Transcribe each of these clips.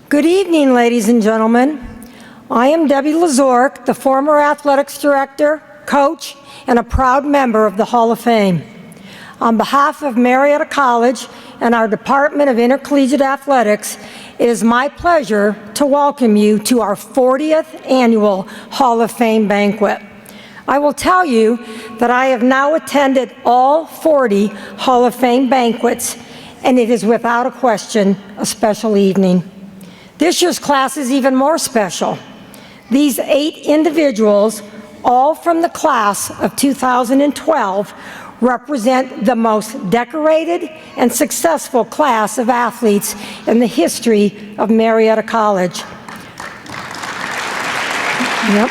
Good evening, ladies and gentlemen. I am Debbie Lazork, the former athletics director, coach, and a proud member of the Hall of Fame. On behalf of Marietta College and our Department of Intercollegiate Athletics, it is my pleasure to welcome you to our 40th annual Hall of Fame banquet. I will tell you that I have now attended all 40 Hall of Fame banquets, and it is without a question a special evening. This year's class is even more special. These 8 individuals, all from the class of 2012, represent the most decorated and successful class of athletes in the history of Marietta College. Yep.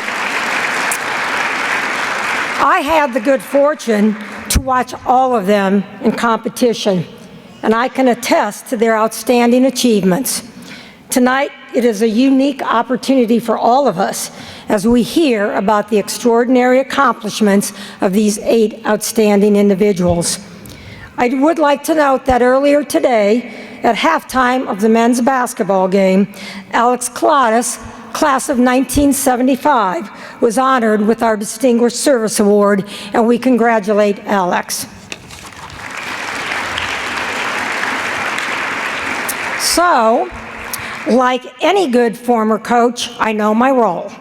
I had the good fortune to watch all of them in competition, and I can attest to their outstanding achievements. Tonight, it is a unique opportunity for all of us as we hear about the extraordinary accomplishments of these 8 outstanding individuals. I would like to note that earlier today, at halftime of the men's basketball game, Alex Coladas, class of 1975, was honored with our Distinguished Service Award, and we congratulate Alex. So, like any good former coach, I know my role.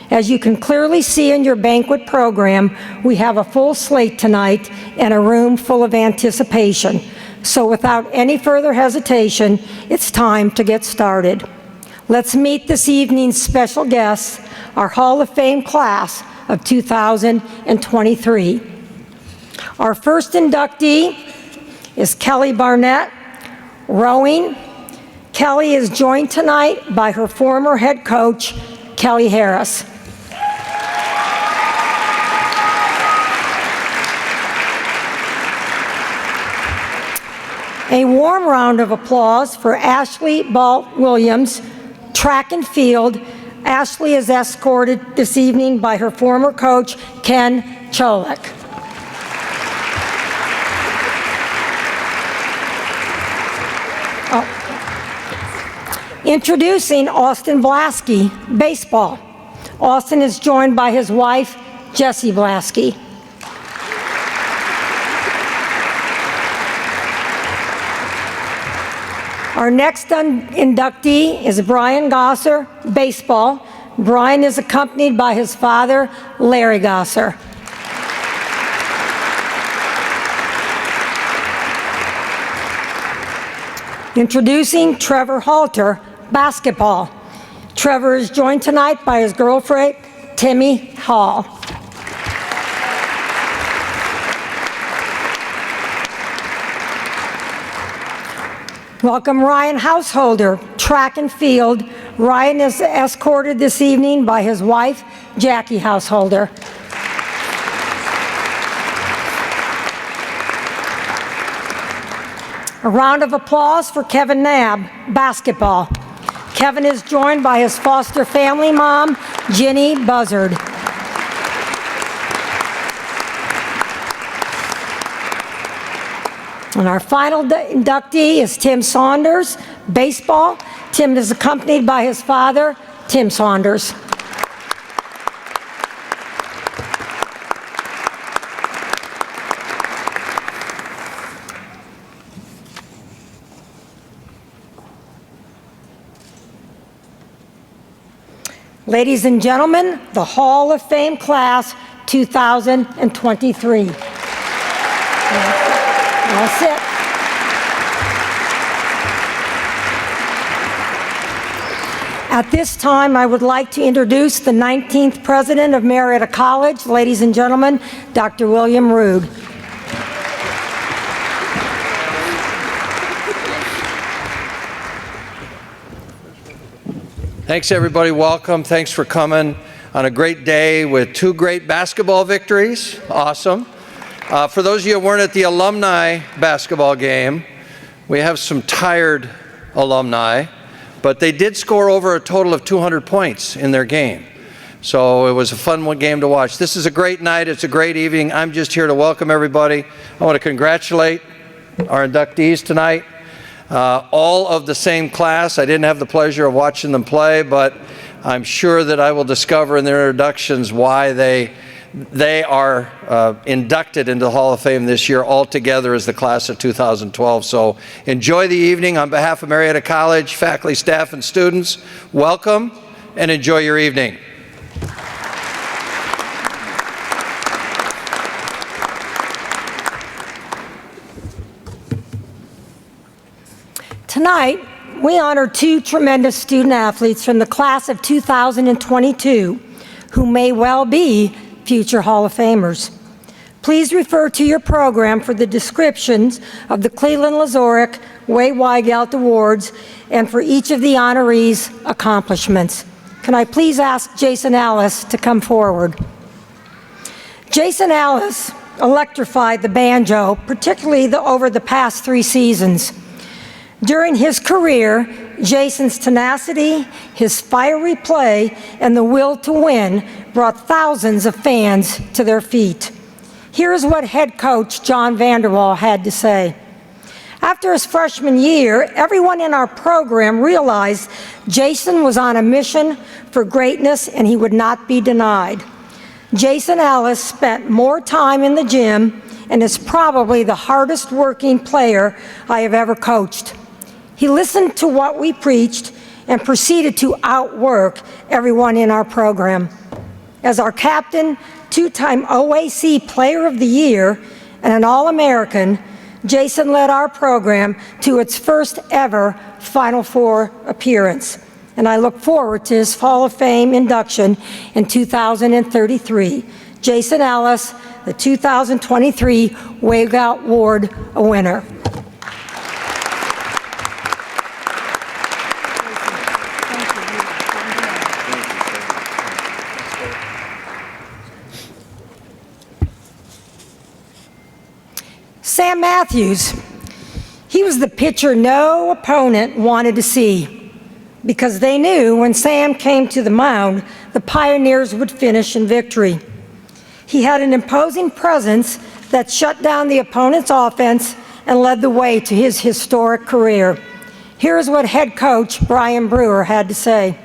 As you can clearly see in your banquet program, we have a full slate tonight and a room full of anticipation. So without any further hesitation, it's time to get started. Let's meet this evening's special guests, our Hall of Fame class of 2023. Our first inductee is Kelly Barnett, rowing. Kelly is joined tonight by her former head coach, Kelly Harris. A warm round of applause for Ashley Ball-Williams, track and field. Ashley is escorted this evening by her former coach, Ken Cholek. Introducing Austin Blasky, baseball. Austin is joined by his wife, Jessie Blasky. Our next inductee is Brian Gosser, baseball. Brian is accompanied by his father, Larry Gosser. Introducing Trevor Halter, basketball. Trevor is joined tonight by his girlfriend, Timmy Hall. Welcome Ryan Householder, track and field. Ryan is escorted this evening by his wife, Jackie Householder. A round of applause for Kevin Knabb, basketball. Kevin is joined by his foster family mom, Ginny Buzzard. And our final inductee is Tim Saunders, baseball. Tim is accompanied by his father, Tim Saunders. Ladies and gentlemen, the Hall of Fame class 2023. That's it. At this time, I would like to introduce the 19th president of Marietta College, ladies and gentlemen, Dr. William Rood. Thanks, everybody. Welcome. Thanks for coming on a great day with 2 great basketball victories. Awesome. For those of you who weren't at the alumni basketball game, we have some tired alumni, but they did score over a total of 200 points in their game. So it was a fun game to watch. This is a great night. It's a great evening. I'm just here to welcome everybody. I want to congratulate our inductees tonight. all of the same class. I didn't have the pleasure of watching them play, but I'm sure that I will discover in their introductions why they are inducted into the Hall of Fame this year all together as the class of 2012. So enjoy the evening. On behalf of Marietta College, faculty, staff, and students, welcome and enjoy your evening. Tonight, we honor two tremendous student athletes from the class of 2022 who may well be future Hall of Famers. Please refer to your program for the descriptions of the Cleveland Lozoruk Way Weigelt Awards and for each of the honorees' accomplishments. Can I please ask Jason Ellis to come forward? Jason Ellis electrified the banjo, particularly over the past 3 seasons. During his career, Jason's tenacity, his fiery play, and the will to win brought thousands of fans to their feet. Here's what head coach John Vanderwall had to say. After his freshman year, everyone in our program realized Jason was on a mission for greatness and he would not be denied. Jason Ellis spent more time in the gym and is probably the hardest working player I have ever coached. He listened to what we preached and proceeded to outwork everyone in our program. As our captain, 2-time OAC Player of the Year, and an All-American, Jason led our program to its first ever Final Four appearance. And I look forward to his Hall of Fame induction in 2033. Jason Ellis, the 2023 Weigelt Award winner. Sam Matthews, he was the pitcher no opponent wanted to see because they knew when Sam came to the mound, the Pioneers would finish in victory. He had an imposing presence that shut down the opponent's offense and led the way to his historic career. Here's what head coach Brian Brewer had to say.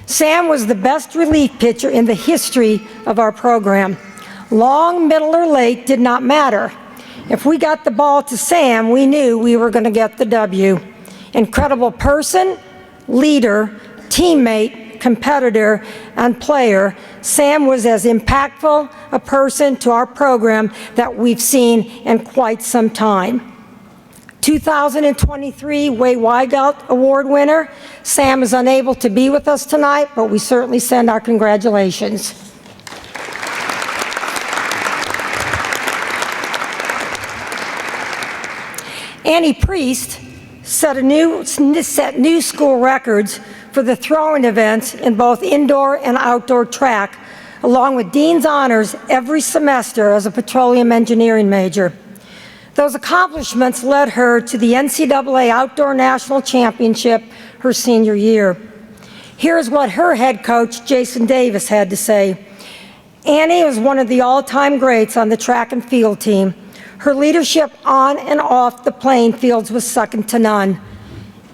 Sam was the best relief pitcher in the history of our program. Long, middle, or late did not matter. If we got the ball to Sam, we knew we were going to get the W. Incredible person, leader, teammate, competitor, and player, Sam was as impactful a person to our program that we've seen in quite some time. 2023 Way Weigelt Award winner, Sam is unable to be with us tonight, but we certainly send our congratulations. Annie Priest set new school records for the throwing events in both indoor and outdoor track, along with Dean's Honors every semester as a petroleum engineering major. Those accomplishments led her to the NCAA Outdoor National Championship her senior year. Here's what her head coach, Jason Davis, had to say. Annie was one of the all-time greats on the track and field team. Her leadership on and off the playing fields was second to none.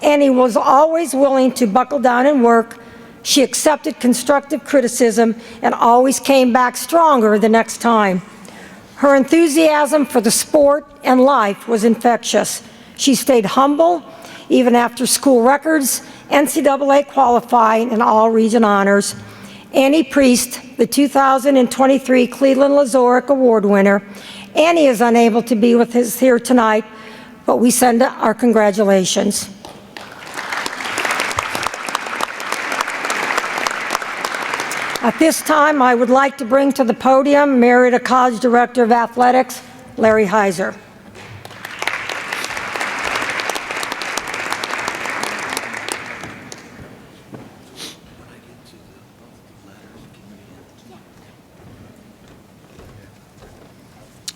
Annie was always willing to buckle down and work. She accepted constructive criticism and always came back stronger the next time. Her enthusiasm for the sport and life was infectious. She stayed humble, even after school records, NCAA qualifying, and all-region honors. Annie Priest, the 2023 Cleveland Lozoruk Award winner. Annie is unable to be with us here tonight, but we send our congratulations. At this time, I would like to bring to the podium Marietta College Director of Athletics, Larry Heiser.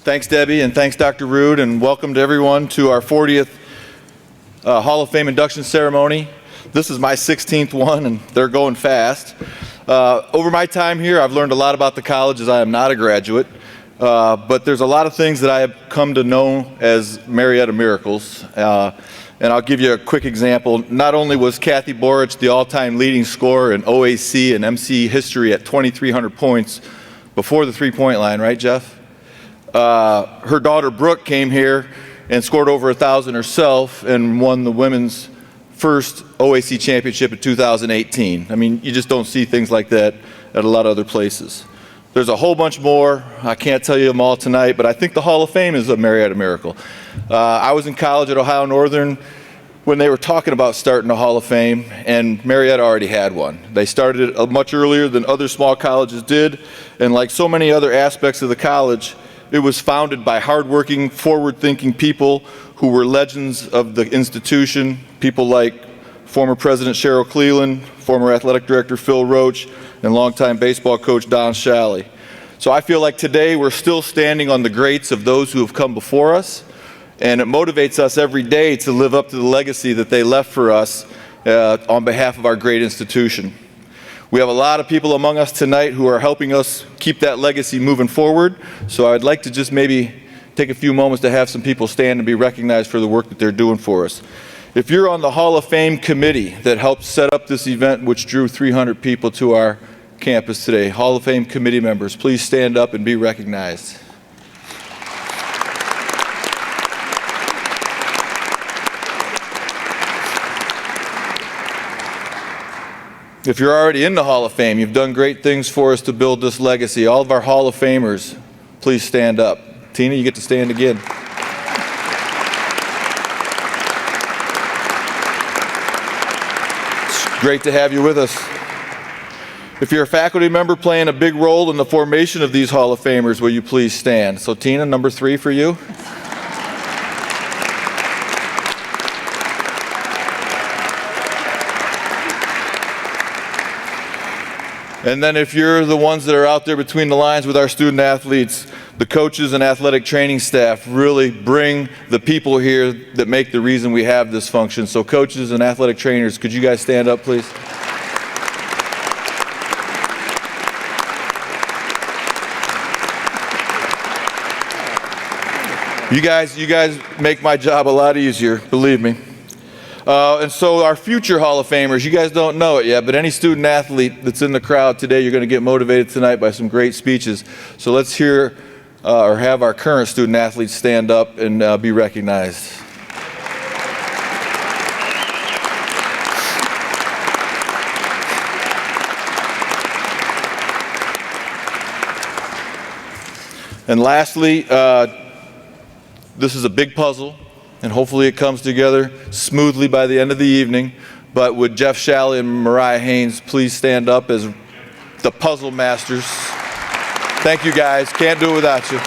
Thanks, Debbie, and thanks, Dr. Rude, and welcome to everyone to our 40th Hall of Fame induction ceremony. This is my 16th one, and they're going fast. Over my time here, I've learned a lot about the college as I am not a graduate, but there's a lot of things that I have come to know as Marietta miracles. And I'll give you a quick example. Not only was Kathy Borich the all-time leading scorer in OAC and MC history at 2,300 points before the three-point line, right, Jeff? Her daughter Brooke came here and scored over 1,000 herself and won the women's first OAC championship in 2018. I mean, you just don't see things like that at a lot of other places. There's a whole bunch more. I can't tell you them all tonight, but I think the Hall of Fame is a Marietta miracle. I was in college at Ohio Northern when they were talking about starting a Hall of Fame, and Marietta already had one. They started it much earlier than other small colleges did, and like so many other aspects of the college, it was founded by hardworking, forward-thinking people who were legends of the institution, people like former President Cheryl Cleland, former athletic director Phil Roach, and longtime baseball coach Don Shally. So I feel like today we're still standing on the greats of those who have come before us, and it motivates us every day to live up to the legacy that they left for us on behalf of our great institution. We have a lot of people among us tonight who are helping us keep that legacy moving forward, so I'd like to just maybe take a few moments to have some people stand and be recognized for the work that they're doing for us. If you're on the Hall of Fame committee that helped set up this event, which drew 300 people to our campus today, Hall of Fame committee members, please stand up and be recognized. If you're already in the Hall of Fame, you've done great things for us to build this legacy. All of our Hall of Famers, please stand up. Tina, you get to stand again. It's great to have you with us. If you're a faculty member playing a big role in the formation of these Hall of Famers, will you please stand? So Tina, number 3 for you. And then if you're the ones that are out there between the lines with our student athletes, the coaches and athletic training staff really bring the people here that make the reason we have this function. So coaches and athletic trainers, could you guys stand up, please? You guys make my job a lot easier, believe me. And so our future Hall of Famers, you guys don't know it yet, but any student athlete that's in the crowd today, you're going to get motivated tonight by some great speeches. So let's hear or have our current student athletes stand up and be recognized. And lastly, this is a big puzzle, and hopefully it comes together smoothly by the end of the evening. But would Jeff Shally and Mariah Haynes please stand up as the puzzle masters? Thank you, guys. Can't do it without you.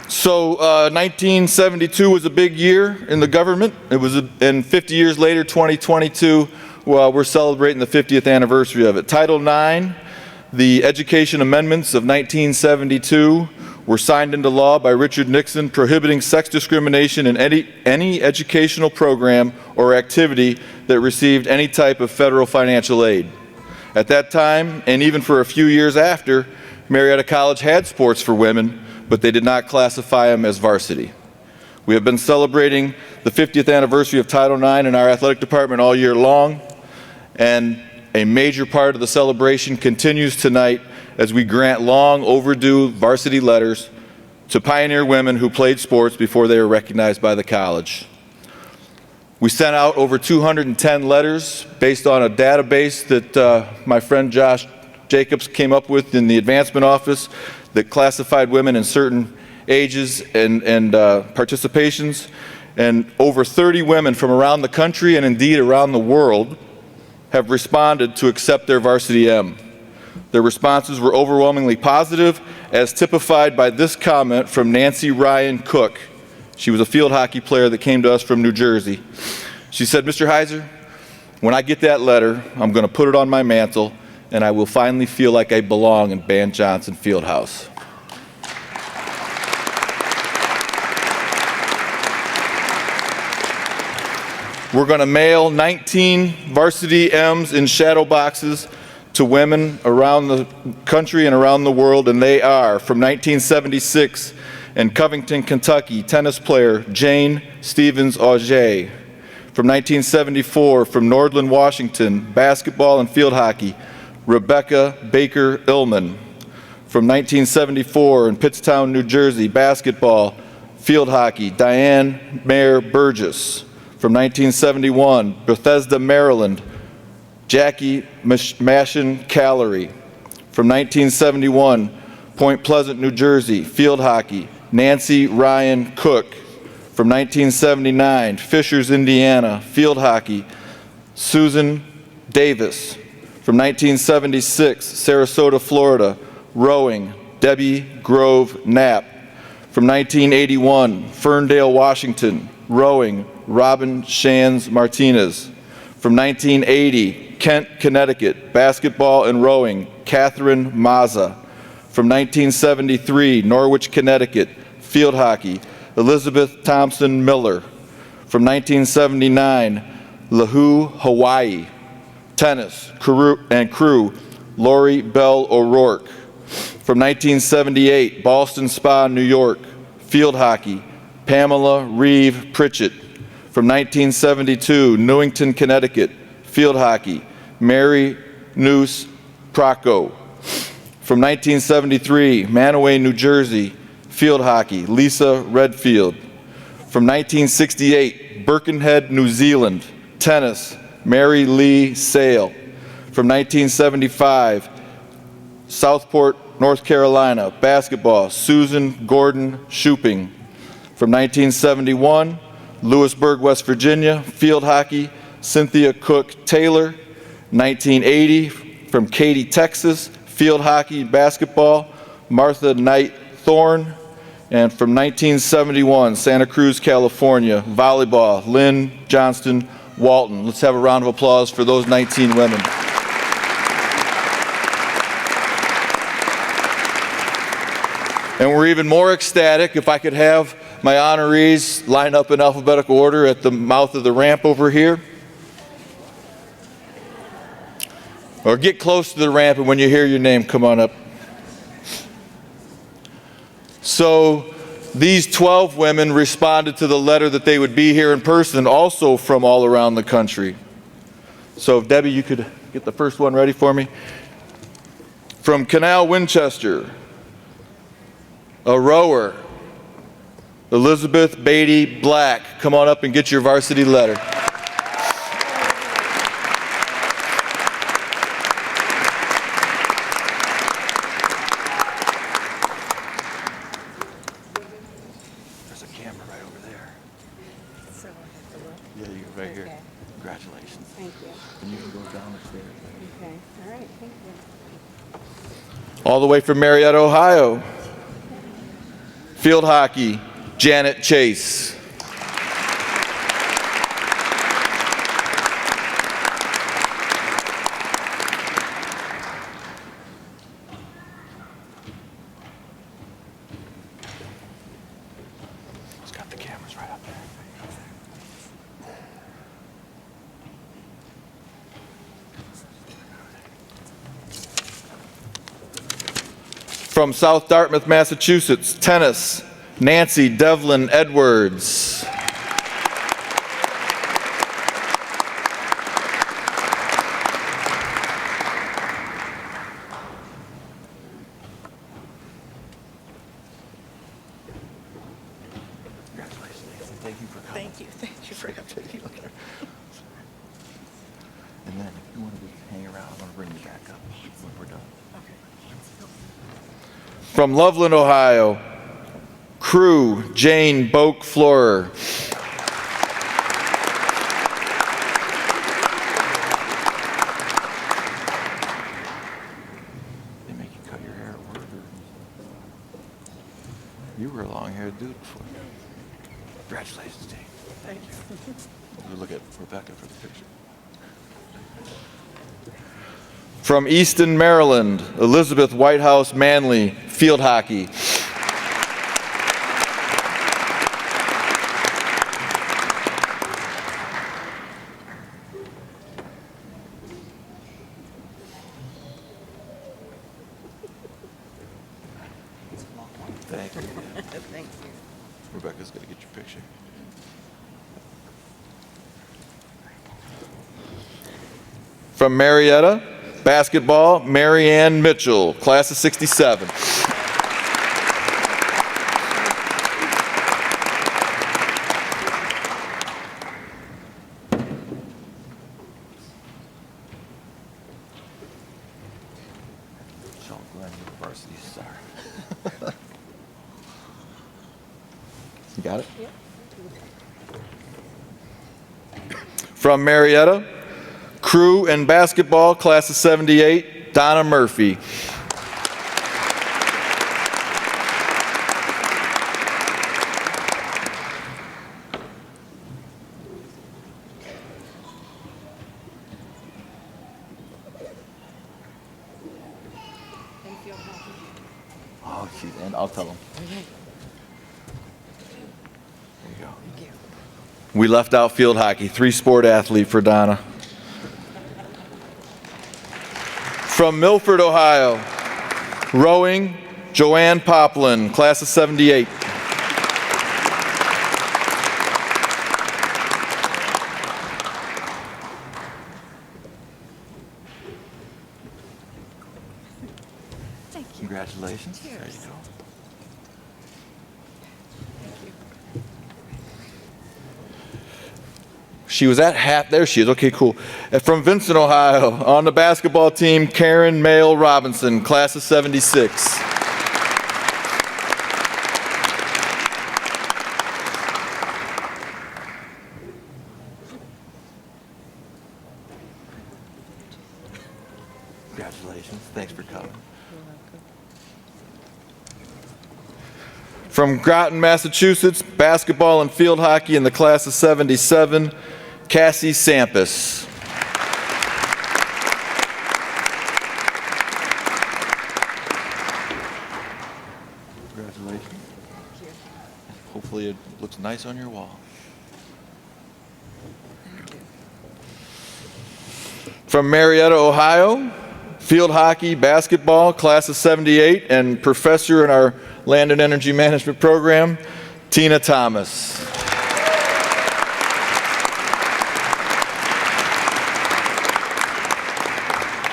So 1972 was a big year in the government. It was, and 50 years later, 2022, well, we're celebrating the 50th anniversary of it. Title IX, the Education Amendments of 1972, were signed into law by Richard Nixon, prohibiting sex discrimination in any educational program or activity that received any type of federal financial aid. At that time, and even for a few years after, Marietta College had sports for women, but they did not classify them as varsity. We have been celebrating the 50th anniversary of Title IX in our athletic department all year long, and a major part of the celebration continues tonight as we grant long overdue varsity letters to pioneer women who played sports before they were recognized by the college. We sent out over 210 letters based on a database that my friend Josh Jacobs came up with in the advancement office that classified women in certain ages and participations. And over 30 women from around the country and indeed around the world have responded to accept their varsity M. Their responses were overwhelmingly positive, as typified by this comment from Nancy Ryan Cook. She was a field hockey player that came to us from New Jersey. She said, "Mr. Heiser, when I get that letter, I'm going to put it on my mantle, and I will finally feel like I belong in Ban Johnson Fieldhouse." We're going to mail 19 varsity M's in shadow boxes to women around the country and around the world, and they are from 1976 and Covington, Kentucky, tennis player Jane Stevens Auger. From 1974, from Nordland, Washington, basketball and field hockey, Rebecca Baker Illman. From 1974, in Pittstown, New Jersey, basketball, field hockey, Diane Mayer Burgess. From 1971, Bethesda, Maryland, Jackie Mashin Callery. From 1971, Point Pleasant, New Jersey, field hockey, Nancy Ryan Cook. From 1979, Fishers, Indiana, field hockey, Susan Davis. From 1976, Sarasota, Florida, rowing, Debbie Grove Knapp. From 1981, Ferndale, Washington, rowing, Robin Shands Martinez. From 1980, Kent, Connecticut, basketball and rowing, Catherine Mazza. From 1973, Norwich, Connecticut, field hockey, Elizabeth Thompson Miller. From 1979, Lahu, Hawaii, tennis crew, Lori Bell O'Rourke. From 1978, Ballston Spa, New York, field hockey, Pamela Reeve Pritchett. From 1972, Newington, Connecticut, field hockey, Mary Noose Procco. From 1973, Manaway, New Jersey, field hockey, Lisa Redfield. From 1968, Birkenhead, New Zealand, tennis, Mary Lee Sale. From 1975, Southport, North Carolina, basketball, Susan Gordon Shuping. From 1971, Lewisburg, West Virginia, field hockey, Cynthia Cook Taylor. 1980, from Katy, Texas, field hockey, basketball, Martha Knight Thorne. And from 1971, Santa Cruz, California, volleyball, Lynn Johnston Walton. Let's have a round of applause for those 19 women. And we're even more ecstatic if I could have my honorees line up in alphabetical order at the mouth of the ramp over here. Or get close to the ramp, and when you hear your name, come on up. So these 12 women responded to the letter that they would be here in person, also from all around the country. So if Debbie, you could get the first one ready for me. From Canal, Winchester, a rower, Elizabeth Beatty Black. Come on up and get your varsity letter. There's a camera right over there. So I have to look. Yeah, you go right here. Okay. Congratulations. Thank you. And you can go down the stairs. Okay. All right. Thank you. All the way from Marietta, Ohio. Field hockey, Janet Chase. It's got the cameras right up there. From South Dartmouth, Massachusetts, tennis, Nancy Devlin Edwards. Congratulations, Nancy. Thank you for coming. Thank you. Thank you for having me. And then if you want to just hang around, I'm going to bring you back up when we're done. From Loveland, Ohio, crew, Jane Boak Florer. They make you cut your hair at work, or you were a long-haired dude before. Congratulations, Jane. Thank you. We'll look at Rebecca for the picture. From Easton, Maryland, Elizabeth Whitehouse Manley, field hockey. Thank you. Thank you. Rebecca's going to get your picture. From Marietta, basketball, Marianne Mitchell, class of 67. Sean Glenn, varsity star. You got it? Yep. From Marietta, crew and basketball, class of 78, Donna Murphy. Oh, she's in. I'll tell them. There you go. We left out field hockey, 3-sport athlete for Donna. From Milford, Ohio, rowing, Joanne Poplin, class of 78. Thank you. Congratulations. There you Cheers. go. She was at half. There she is. Okay, cool. From Vincent, Ohio, on the basketball team, Karen Mail Robinson, class of 76. Congratulations. Thanks for coming. From Groton, Massachusetts, basketball and field hockey in the class of 77, Cassie Sampis. Congratulations. Hopefully it looks nice on your wall. From Marietta, Ohio, field hockey, basketball, class of 78, and professor in our Land and Energy Management program, Tina Thomas.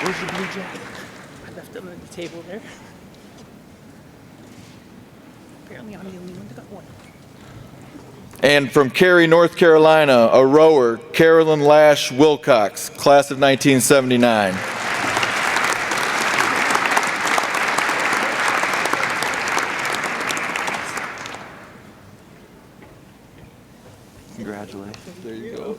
Where's your blue jacket? I left them on the table there. Apparently I'm the only one that got one. And from Cary, North Carolina, a rower, Carolyn Lash Wilcox, class of 1979. Congratulations. There you go.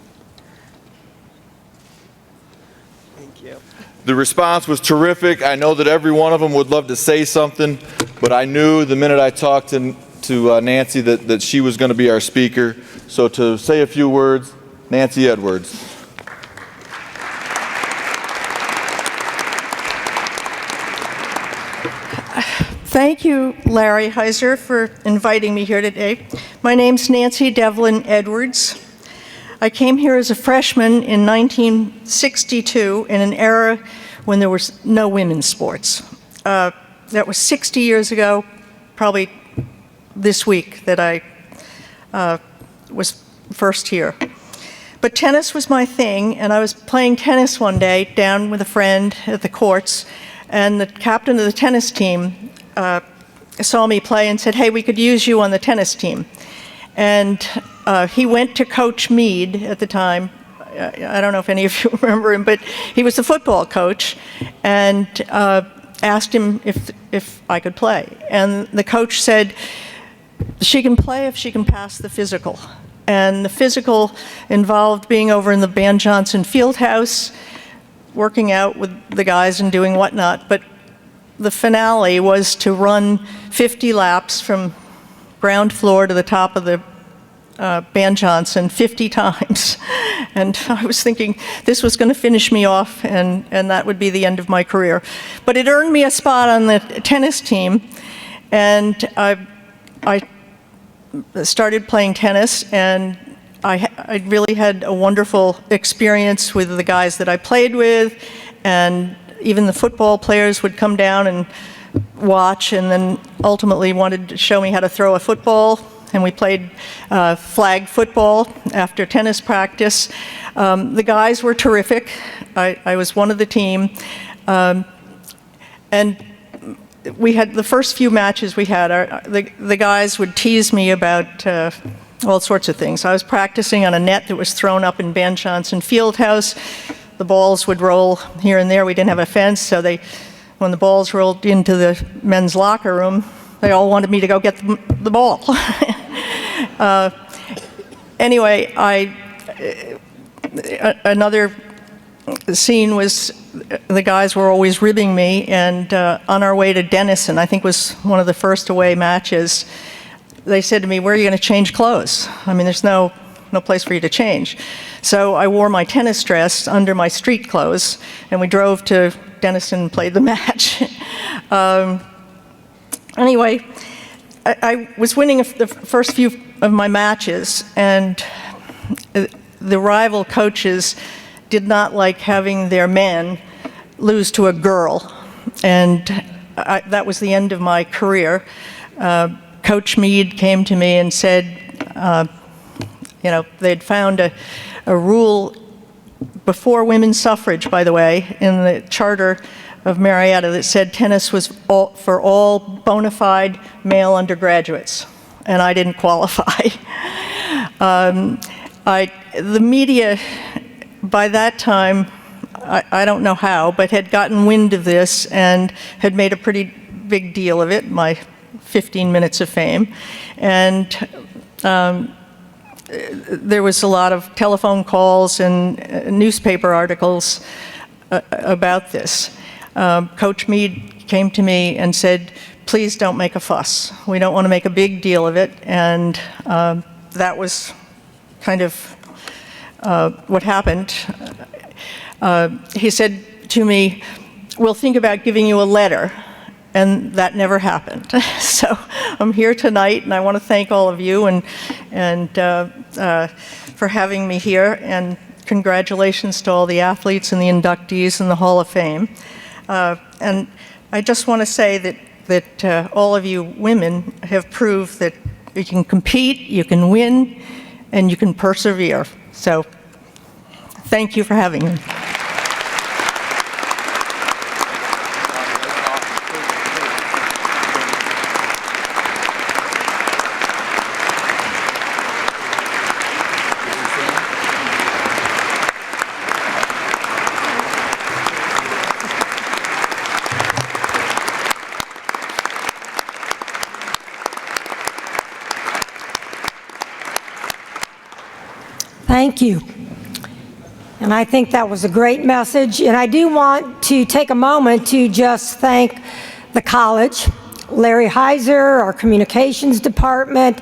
Thank you. The response was terrific. I know that every one of them would love to say something, but I knew the minute I talked to Nancy that she was going to be our speaker. So to say a few words, Nancy Edwards. Thank you, Larry Heiser, for inviting me here today. My name's Nancy Devlin Edwards. I came here as a freshman in 1962 in an era when there was no women's sports. That was 60 years ago, probably this week that I was first here. But tennis was my thing, and I was playing tennis one day down with a friend at the courts, and the captain of the tennis team saw me play and said, "Hey, we could use you on the tennis team." And he went to Coach Mead at the time. I don't know if any of you remember him, but he was the football coach, and asked him if I could play. And the coach said, "She can play if she can pass the physical." And the physical involved being over in the Ban Johnson Fieldhouse, working out with the guys and doing whatnot. But the finale was to run 50 laps from ground floor to the top of the Ban Johnson 50 times. And I was thinking this was going to finish me off, and that would be the end of my career. But it earned me a spot on the tennis team, and I started playing tennis, and I really had a wonderful experience with the guys that I played with, and even the football players would come down and watch, and then ultimately wanted to show me how to throw a football. And we played flag football after tennis practice. The guys were terrific. I was one of the team. And we had the first few matches we had, the guys would tease me about all sorts of things. I was practicing on a net that was thrown up in Ben Johnson Fieldhouse. The balls would roll here and there. We didn't have a fence, so when the balls rolled into the men's locker room, they all wanted me to go get the ball. Anyway, another scene was the guys were always ribbing me, and on our way to Denison, I think was one of the first away matches, they said to me, "Where are you going to change clothes? I mean, there's no place for you to change." So I wore my tennis dress under my street clothes, and we drove to Denison and played the match. Anyway, I was winning the first few of my matches, and the rival coaches did not like having their men lose to a girl, and that was the end of my career. Coach Mead came to me and said, they'd found a rule before women's suffrage, by the way, in the charter of Marietta that said tennis was for all bona fide male undergraduates, and I didn't qualify. The media, by that time, I don't know how, but had gotten wind of this and had made a pretty big deal of it, my 15 minutes of fame. And there was a lot of telephone calls and newspaper articles about this. Coach Mead came to me and said, "Please don't make a fuss. We don't want to make a big deal of it." And that was kind of what happened. He said to me, "We'll think about giving you a letter." And that never happened. So I'm here tonight, and I want to thank all of you and for having me here, and congratulations to all the athletes and the inductees in the Hall of Fame. And I just want to say that all of you women have proved that you can compete, you can win, and you can persevere. So thank you for having me. Thank you. And I think that was a great message. And I do want to take a moment to just thank the college, Larry Heiser, our communications department,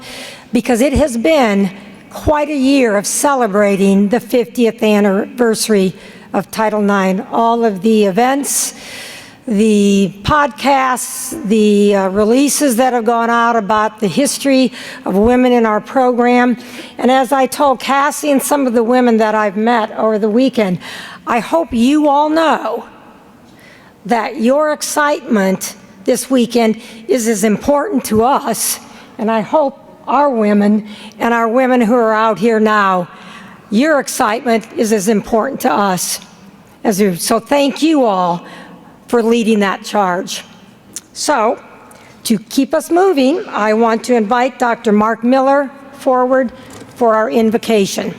because it has been quite a year of celebrating the 50th anniversary of Title IX. All of the events, the podcasts, the releases that have gone out about the history of women in our program. And as I told Cassie and some of the women that I've met over the weekend, I hope you all know that your excitement this weekend is as important to us, and I hope our women and our women who are out here now, your excitement is as important to us. So thank you all for leading that charge. So, to keep us moving, I want to invite Dr. Mark Miller forward for our invocation.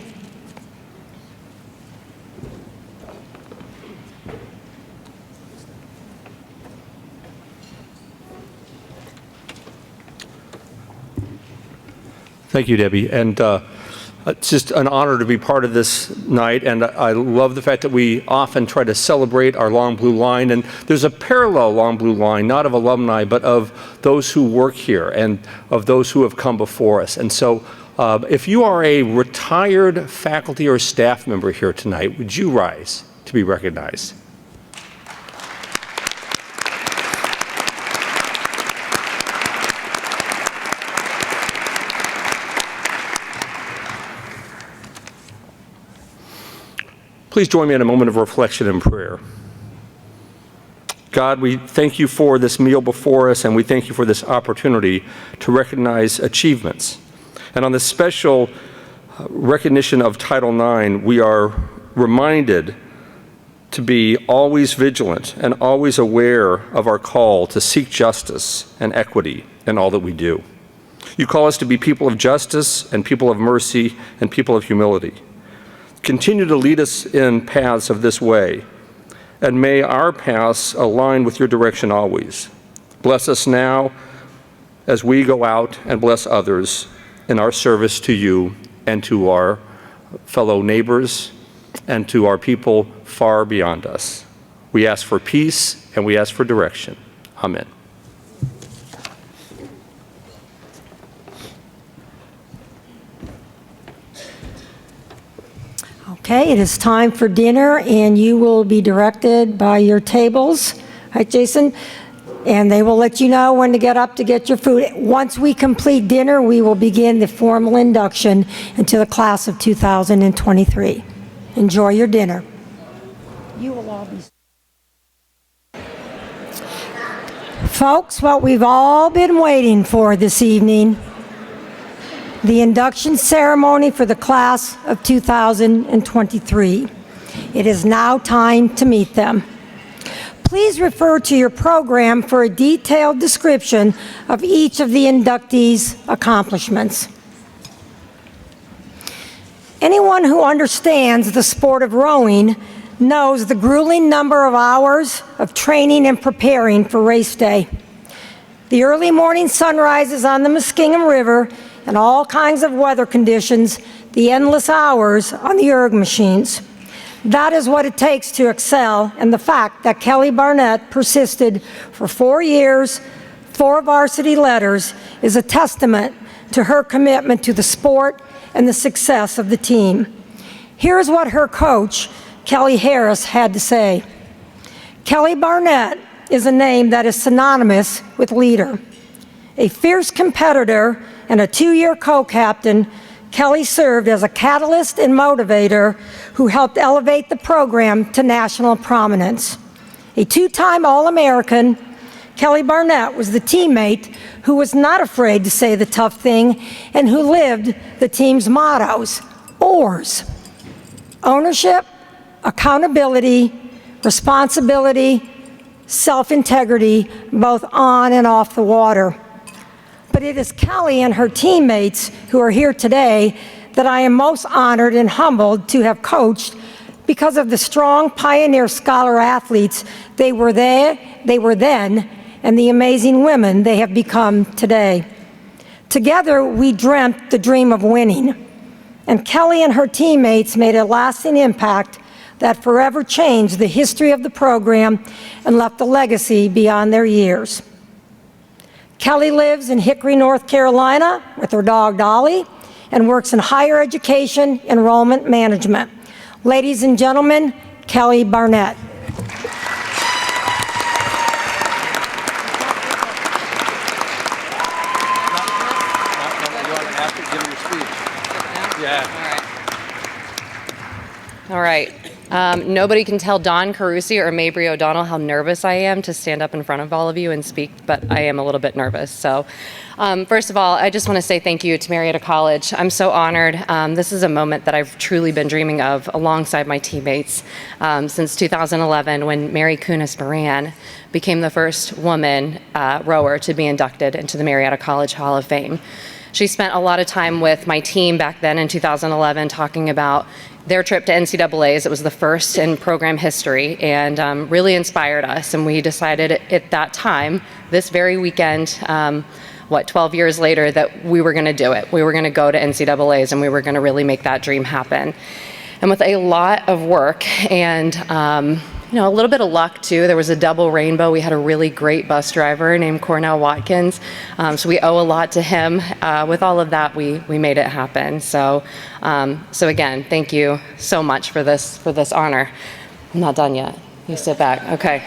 Thank you, Debbie. And it's just an honor to be part of this night, and I love the fact that we often try to celebrate our Long Blue Line, and there's a parallel Long Blue Line, not of alumni, but of those who work here and of those who have come before us. And so if you are a retired faculty or staff member here tonight, would you rise to be recognized? Please join me in a moment of reflection and prayer. God, we thank you for this meal before us, and we thank you for this opportunity to recognize achievements. And on this special recognition of Title IX, we are reminded to be always vigilant and always aware of our call to seek justice and equity in all that we do. You call us to be people of justice and people of mercy and people of humility. Continue to lead us in paths of this way, and may our paths align with your direction always. Bless us now as we go out and bless others in our service to you and to our fellow neighbors and to our people far beyond us. We ask for peace and we ask for direction. Amen. Okay, it is time for dinner, and you will be directed by your tables. Right, Jason? And they will let you know when to get up to get your food. Once we complete dinner, we will begin the formal induction into the class of 2023. Enjoy your dinner. You will all be... Folks, what we've all been waiting for this evening, the induction ceremony for the class of 2023. It is now time to meet them. Please refer to your program for a detailed description of each of the inductees' accomplishments. Anyone who understands the sport of rowing knows the grueling number of hours of training and preparing for race day. The early morning sunrises on the Muskingum River and all kinds of weather conditions, the endless hours on the erg machines. That is what it takes to excel, and the fact that Kelly Barnett persisted for 4 years, 4 varsity letters, is a testament to her commitment to the sport and the success of the team. Here's what her coach, Kelly Harris, had to say. Kelly Barnett is a name that is synonymous with leader. A fierce competitor and a 2-year co-captain, Kelly served as a catalyst and motivator who helped elevate the program to national prominence. A 2-time All-American, Kelly Barnett was the teammate who was not afraid to say the tough thing and who lived the team's mottos, OARS: ownership, accountability, responsibility, self-integrity, both on and off the water. But it is Kelly and her teammates who are here today that I am most honored and humbled to have coached because of the strong pioneer scholar athletes they were then, and the amazing women they have become today. Together, we dreamt the dream of winning, and Kelly and her teammates made a lasting impact that forever changed the history of the program and left a legacy beyond their years. Kelly lives in Hickory, North Carolina with her dog Dolly and works in higher education enrollment management. Ladies and gentlemen, Kelly Barnett. All right. Nobody can tell Don Carusi or Mabry O'Donnell how nervous I am to stand up in front of all of you and speak, but I am a little bit nervous. So first of all, I just want to say thank you to Marietta College. I'm so honored. This is a moment that I've truly been dreaming of alongside my teammates since 2011 when Mary Kunis Moran became the first woman rower to be inducted into the Marietta College Hall of Fame. She spent a lot of time with my team back then in 2011 talking about their trip to NCAAs. It was the first in program history and really inspired us. And we decided at that time, this very weekend, 12 years later, that we were going to do it. We were going to go to NCAAs and we were going to really make that dream happen. And with a lot of work and a little bit of luck too. There was a double rainbow. We had a really great bus driver named Cornell Watkins. So we owe a lot to him. With all of that, we made it happen. So again, thank you so much for this honor. I'm not done yet. You sit back. Okay.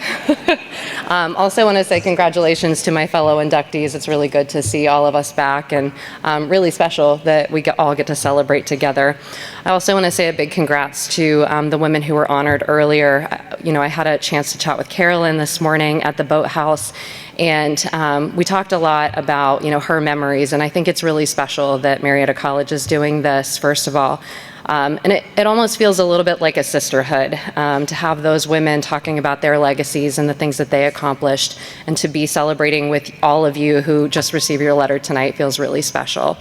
Also want to say congratulations to my fellow inductees. It's really good to see all of us back and really special that we all get to celebrate together. I also want to say a big congrats to the women who were honored earlier. I had a chance to chat with Carolyn this morning at the boathouse, and we talked a lot about, her memories, and I think it's really special that Marietta College is doing this, first of all. And it almost feels a little bit like a sisterhood to have those women talking about their legacies and the things that they accomplished, and to be celebrating with all of you who just received your letter tonight feels really special.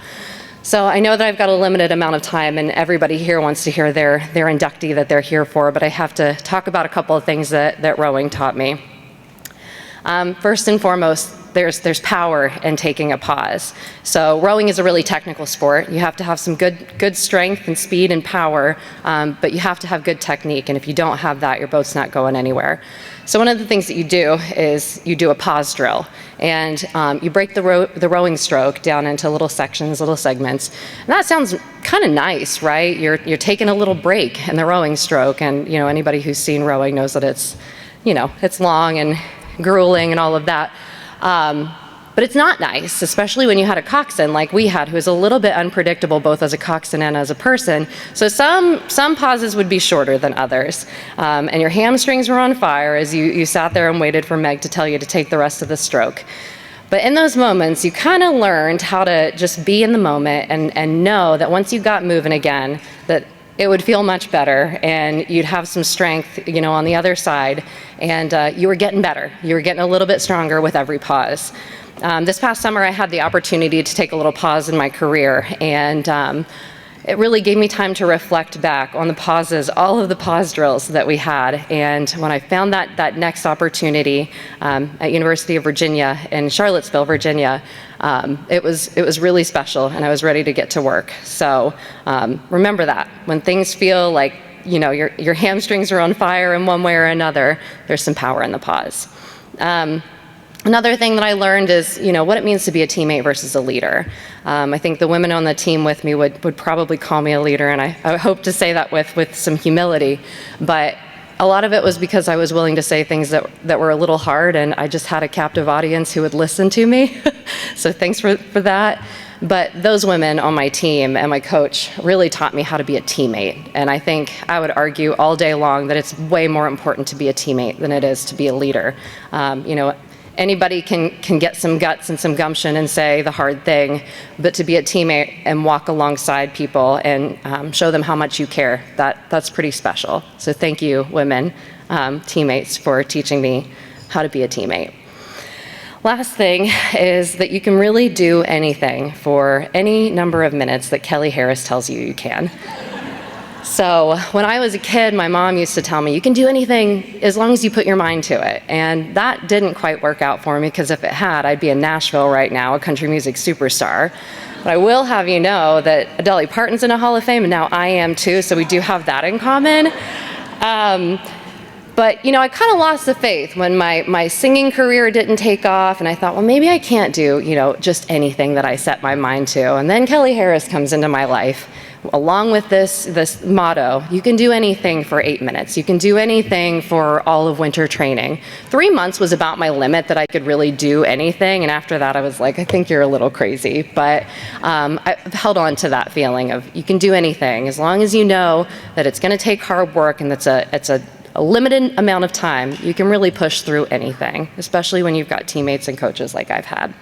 So I know that I've got a limited amount of time, and everybody here wants to hear their inductee that they're here for, but I have to talk about a couple of things that rowing taught me. First and foremost, there's power in taking a pause. So rowing is a really technical sport. You have to have some good strength and speed and power, but you have to have good technique, and if you don't have that, your boat's not going anywhere. So one of the things that you do is you do a pause drill, and you break the rowing stroke down into little sections, little segments. And that sounds kind of nice, right? You're taking a little break in the rowing stroke, and anybody who's seen rowing knows that it's long and grueling and all of that. But it's not nice, especially when you had a coxswain like we had, who was a little bit unpredictable both as a coxswain and as a person. So some pauses would be shorter than others. And your hamstrings were on fire as you sat there and waited for Meg to tell you to take the rest of the stroke. But in those moments, you kind of learned how to just be in the moment and know that once you got moving again, that it would feel much better, and you'd have some strength, on the other side, and you were getting better. You were getting a little bit stronger with every pause. This past summer, I had the opportunity to take a little pause in my career, and it really gave me time to reflect back on the pauses, all of the pause drills that we had. And when I found that next opportunity at University of Virginia in Charlottesville, Virginia, it was really special, and I was ready to get to work. So remember that when things feel like your hamstrings are on fire in one way or another, there's some power in the pause. Another thing that I learned is, what it means to be a teammate versus a leader. I think the women on the team with me would probably call me a leader, and I hope to say that with some humility. But a lot of it was because I was willing to say things that were a little hard, and I just had a captive audience who would listen to me. So thanks for that. But those women on my team and my coach really taught me how to be a teammate. And I think I would argue all day long that it's way more important to be a teammate than it is to be a leader. Anybody can get some guts and some gumption and say the hard thing, but to be a teammate and walk alongside people and show them how much you care, that's pretty special. So thank you, women, teammates, for teaching me how to be a teammate. Last thing is that you can really do anything for any number of minutes that Kelly Harris tells you can. So when I was a kid, my mom used to tell me, you can do anything as long as you put your mind to it. And that didn't quite work out for me, because if it had, I'd be in Nashville right now, a country music superstar. But I will have you know that Dolly Parton's in a Hall of Fame, and now I am too, so we do have that in common. But I kind of lost the faith when my singing career didn't take off, and I thought, well, maybe I can't do, just anything that I set my mind to. And then Kelly Harris comes into my life, along with this motto: you can do anything for 8 minutes. You can do anything for all of winter training. 3 months was about my limit that I could really do anything, and after that I was like, I think you're a little crazy. But I've held on to that feeling of you can do anything as long as you know that it's going to take hard work, and it's a limited amount of time. You can really push through anything, especially when you've got teammates and coaches like I've had.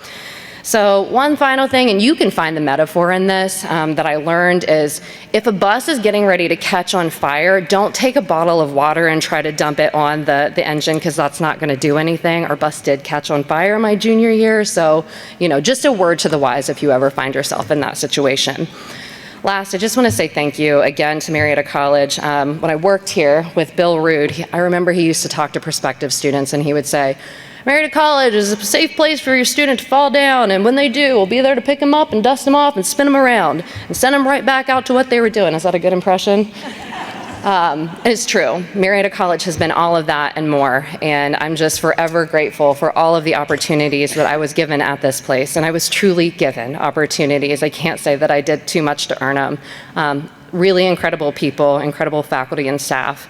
So one final thing, and you can find the metaphor in this, that I learned is, if a bus is getting ready to catch on fire, don't take a bottle of water and try to dump it on the engine, because that's not going to do anything. Our bus did catch on fire my junior year, so just a word to the wise if you ever find yourself in that situation. Last, I just want to say thank you again to Marietta College. When I worked here with Bill Rood, I remember he used to talk to prospective students, and he would say, Marietta College is a safe place for your student to fall down, and when they do, we'll be there to pick them up and dust them off and spin them around and send them right back out to what they were doing. Is that a good impression? It's true. Marietta College has been all of that and more, and I'm just forever grateful for all of the opportunities that I was given at this place, and I was truly given opportunities. I can't say that I did too much to earn them. Really incredible people, incredible faculty and staff.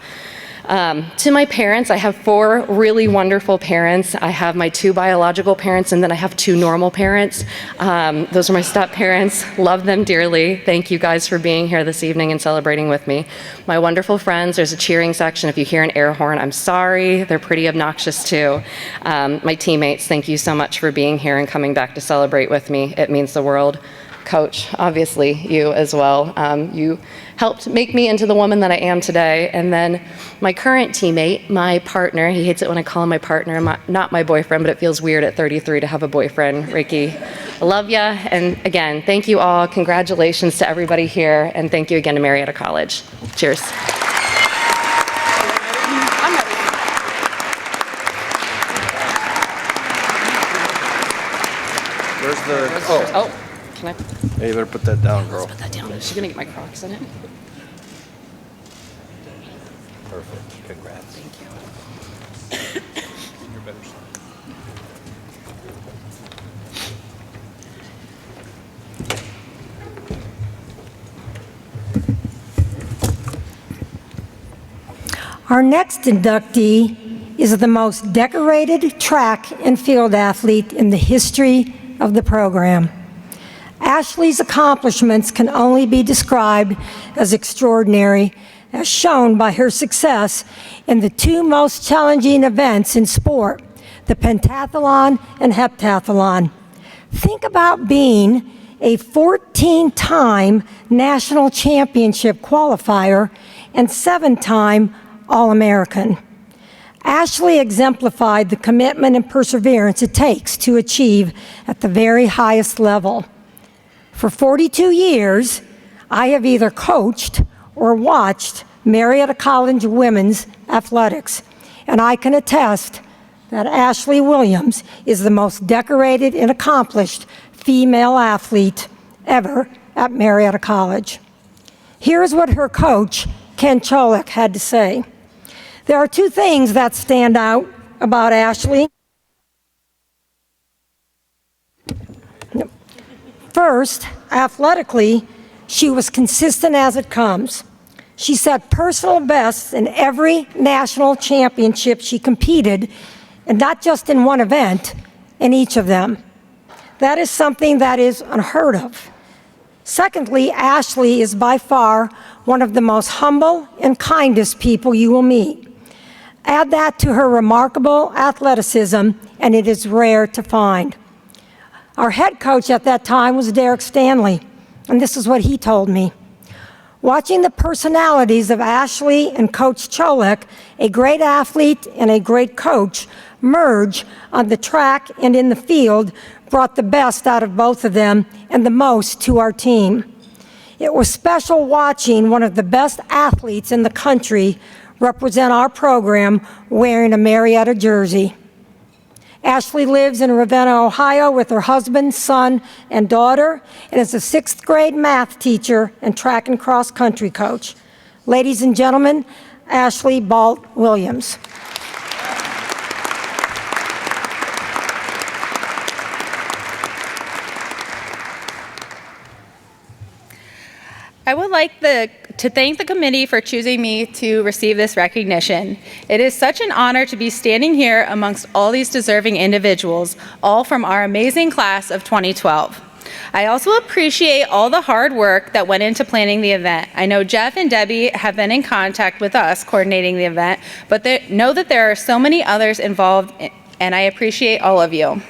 To my parents, I have 4 really wonderful parents. I have my 2 biological parents, and then I have 2 normal parents. Those are my step parents. Love them dearly. Thank you guys for being here this evening and celebrating with me. My wonderful friends, there's a cheering section. If you hear an air horn, I'm sorry. They're pretty obnoxious too. My teammates, thank you so much for being here and coming back to celebrate with me. It means the world. Coach, obviously you as well. You helped make me into the woman that I am today. And then my current teammate, my partner, he hates it when I call him my partner, not my boyfriend, but it feels weird at 33 to have a boyfriend, Ricky. I love ya. And again, thank you all. Congratulations to everybody here. And thank you again to Marietta College. Cheers. Where's the, Oh, can I yeah, you better put that down, girl. put that down? Is she gonna get my Crocs in it? Perfect, congrats. Thank you. Our next inductee is the most decorated track and field athlete in the history of the program. Ashley's accomplishments can only be described as extraordinary, as shown by her success in the 2 most challenging events in sport, the pentathlon and heptathlon. Think about being a 14-time national championship qualifier and 7-time All-American. Ashley exemplified the commitment and perseverance it takes to achieve at the very highest level. For 42 years, I have either coached or watched Marietta College women's athletics, and I can attest that Ashley Williams is the most decorated and accomplished female athlete ever at Marietta College. Here's what her coach, Ken Cholek, had to say. There are 2 things that stand out about Ashley. First, athletically, she was consistent as it comes. She set personal bests in every national championship she competed, and not just in one event, in each of them. That is something that is unheard of. Secondly, Ashley is by far one of the most humble and kindest people you will meet. Add that to her remarkable athleticism, and it is rare to find. Our head coach at that time was Derek Stanley, and this is what he told me. Watching the personalities of Ashley and Coach Cholek, a great athlete and a great coach, merge on the track and in the field brought the best out of both of them and the most to our team. It was special watching one of the best athletes in the country represent our program wearing a Marietta jersey. Ashley lives in Ravenna, Ohio with her husband, son, and daughter, and is a 6th grade math teacher and track and cross country coach. Ladies and gentlemen, Ashley Balt Williams. I would like to thank the committee for choosing me to receive this recognition. It is such an honor to be standing here amongst all these deserving individuals, all from our amazing class of 2012. I also appreciate all the hard work that went into planning the event. I know Jeff and Debbie have been in contact with us coordinating the event, but know that there are so many others involved, and I appreciate all of you.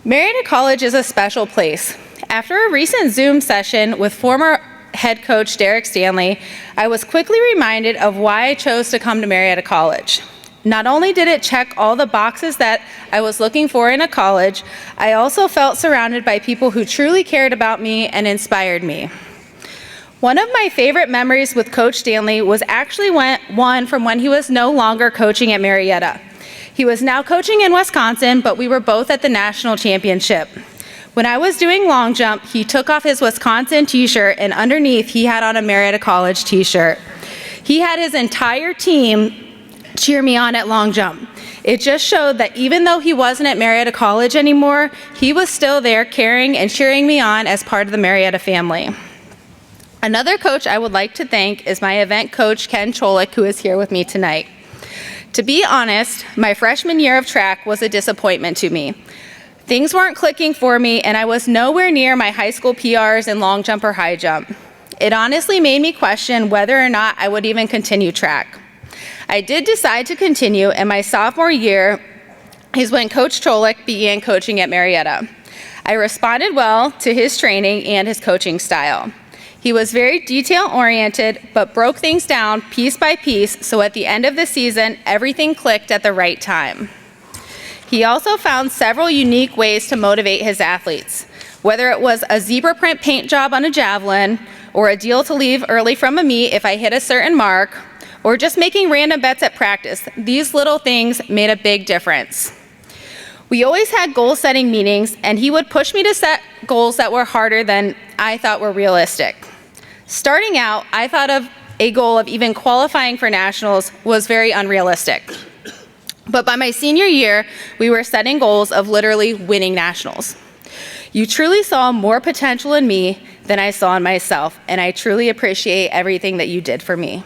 Marietta College is a special place. After a recent Zoom session with former head coach Derek Stanley, I was quickly reminded of why I chose to come to Marietta College. Not only did it check all the boxes that I was looking for in a college, I also felt surrounded by people who truly cared about me and inspired me. One of my favorite memories with Coach Stanley was actually one from when he was no longer coaching at Marietta. He was now coaching in Wisconsin, but we were both at the national championship. When I was doing long jump, he took off his Wisconsin t-shirt, and underneath he had on a Marietta College t-shirt. He had his entire team cheer me on at long jump. It just showed that even though he wasn't at Marietta College anymore, he was still there caring and cheering me on as part of the Marietta family. Another coach I would like to thank is my event coach, Ken Cholik, who is here with me tonight. To be honest, my freshman year of track was a disappointment to me. Things weren't clicking for me, and I was nowhere near my high school PRs in long jump or high jump. It honestly made me question whether or not I would even continue track. I did decide to continue, and my sophomore year is when Coach Cholik began coaching at Marietta. I responded well to his training and his coaching style. He was very detail-oriented, but broke things down piece by piece, so at the end of the season, everything clicked at the right time. He also found several unique ways to motivate his athletes, whether it was a zebra print paint job on a javelin, or a deal to leave early from a meet if I hit a certain mark, or just making random bets at practice. These little things made a big difference. We always had goal-setting meetings, and he would push me to set goals that were harder than I thought were realistic. Starting out, I thought of a goal of even qualifying for nationals was very unrealistic. But by my senior year, we were setting goals of literally winning nationals. You truly saw more potential in me than I saw in myself, and I truly appreciate everything that you did for me.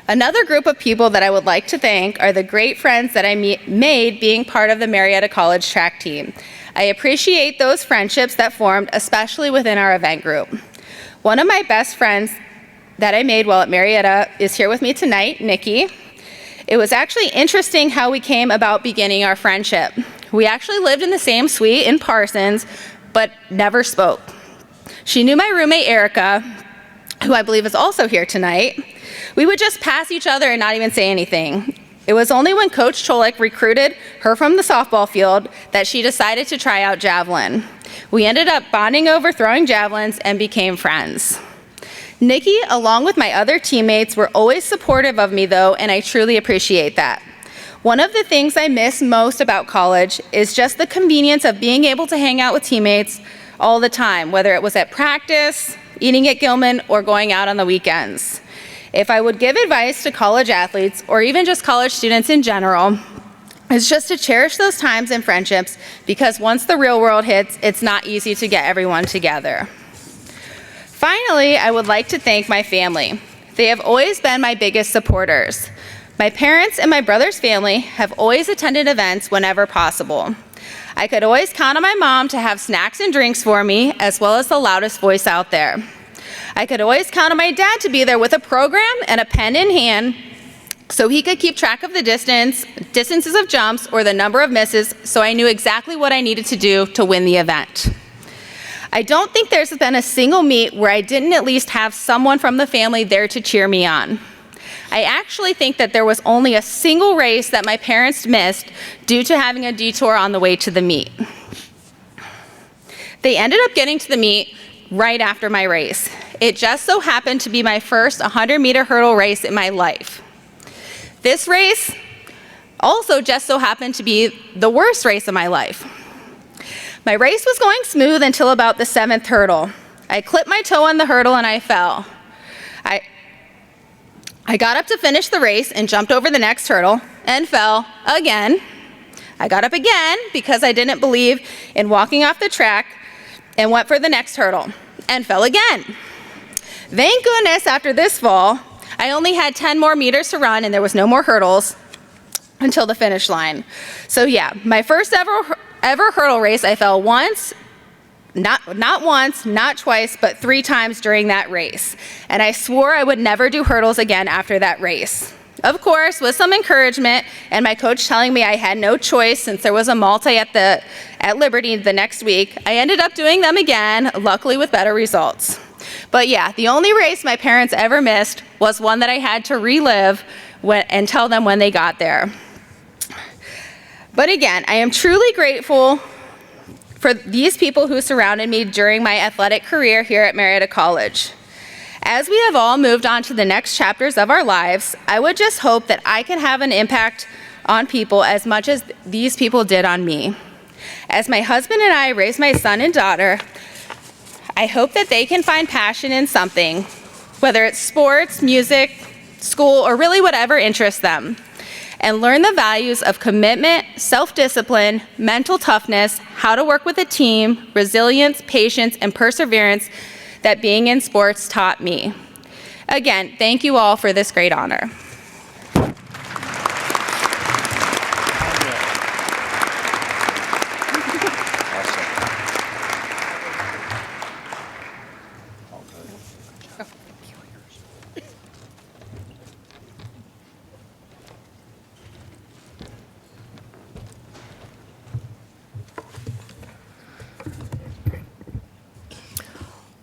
Another group of people that I would like to thank are the great friends that I made being part of the Marietta College track team. I appreciate those friendships that formed, especially within our event group. One of my best friends that I made while at Marietta is here with me tonight, Nikki. It was actually interesting how we came about beginning our friendship. We actually lived in the same suite in Parsons, but never spoke. She knew my roommate, Erica, who I believe is also here tonight. We would just pass each other and not even say anything. It was only when Coach Cholik recruited her from the softball field that she decided to try out javelin. We ended up bonding over throwing javelins and became friends. Nikki, along with my other teammates, were always supportive of me though, and I truly appreciate that. One of the things I miss most about college is just the convenience of being able to hang out with teammates all the time, whether it was at practice, eating at Gilman, or going out on the weekends. If I would give advice to college athletes, or even just college students in general, it's just to cherish those times and friendships, because once the real world hits, it's not easy to get everyone together. Finally, I would like to thank my family. They have always been my biggest supporters. My parents and my brother's family have always attended events whenever possible. I could always count on my mom to have snacks and drinks for me, as well as the loudest voice out there. I could always count on my dad to be there with a program and a pen in hand so he could keep track of the distances of jumps or the number of misses, so I knew exactly what I needed to do to win the event. I don't think there's been a single meet where I didn't at least have someone from the family there to cheer me on. I actually think that there was only a single race that my parents missed due to having a detour on the way to the meet. They ended up getting to the meet right after my race. It just so happened to be my first 100-meter hurdle race in my life. This race also just so happened to be the worst race of my life. My race was going smooth until about the 7th hurdle. I clipped my toe on the hurdle and I fell. I got up to finish the race and jumped over the next hurdle and fell again. I got up again because I didn't believe in walking off the track and went for the next hurdle and fell again. Thank goodness after this fall, I only had 10 more meters to run and there was no more hurdles until the finish line. So yeah, my first ever hurdle race, I fell once, not once, not twice, but 3 times during that race. And I swore I would never do hurdles again after that race. Of course, with some encouragement and my coach telling me I had no choice since there was a multi at Liberty the next week, I ended up doing them again, luckily with better results. But yeah, the only race my parents ever missed was one that I had to relive and tell them when they got there. But again, I am truly grateful for these people who surrounded me during my athletic career here at Marietta College. As we have all moved on to the next chapters of our lives, I would just hope that I can have an impact on people as much as these people did on me. As my husband and I raise my son and daughter, I hope that they can find passion in something, whether it's sports, music, school, or really whatever interests them, and learn the values of commitment, self-discipline, mental toughness, how to work with a team, resilience, patience, and perseverance that being in sports taught me. Again, thank you all for this great honor.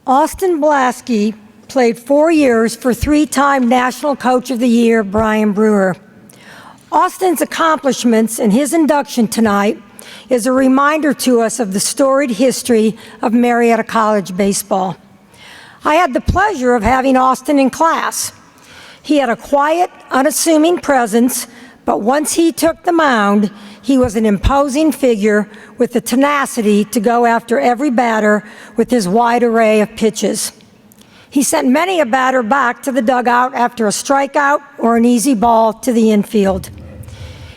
Austin Blaske played 4 years for 3-time National Coach of the Year Brian Brewer. Austin's accomplishments and his induction tonight is a reminder to us of the storied history of Marietta College baseball. I had the pleasure of having Austin in class. He had a quiet, unassuming presence, but once he took the mound, he was an imposing figure with the tenacity to go after every batter with his wide array of pitches. He sent many a batter back to the dugout after a strikeout or an easy ball to the infield.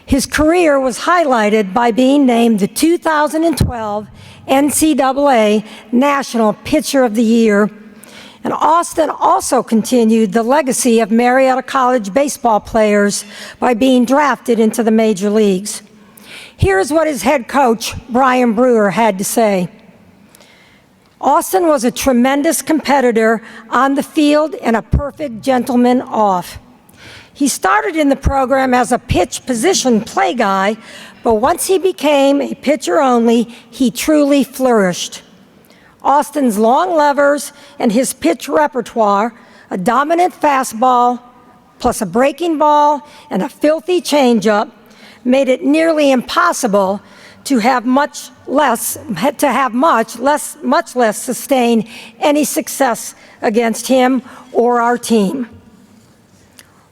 His career was highlighted by being named the 2012 NCAA National Pitcher of the Year. And Austin also continued the legacy of Marietta College baseball players by being drafted into the major leagues. Here's what his head coach, Brian Brewer, had to say. Austin was a tremendous competitor on the field and a perfect gentleman off. He started in the program as a pitch position play guy, but once he became a pitcher only, he truly flourished. Austin's long levers and his pitch repertoire, a dominant fastball, plus a breaking ball and a filthy changeup, made it nearly impossible to have much less sustain any success against him or our team.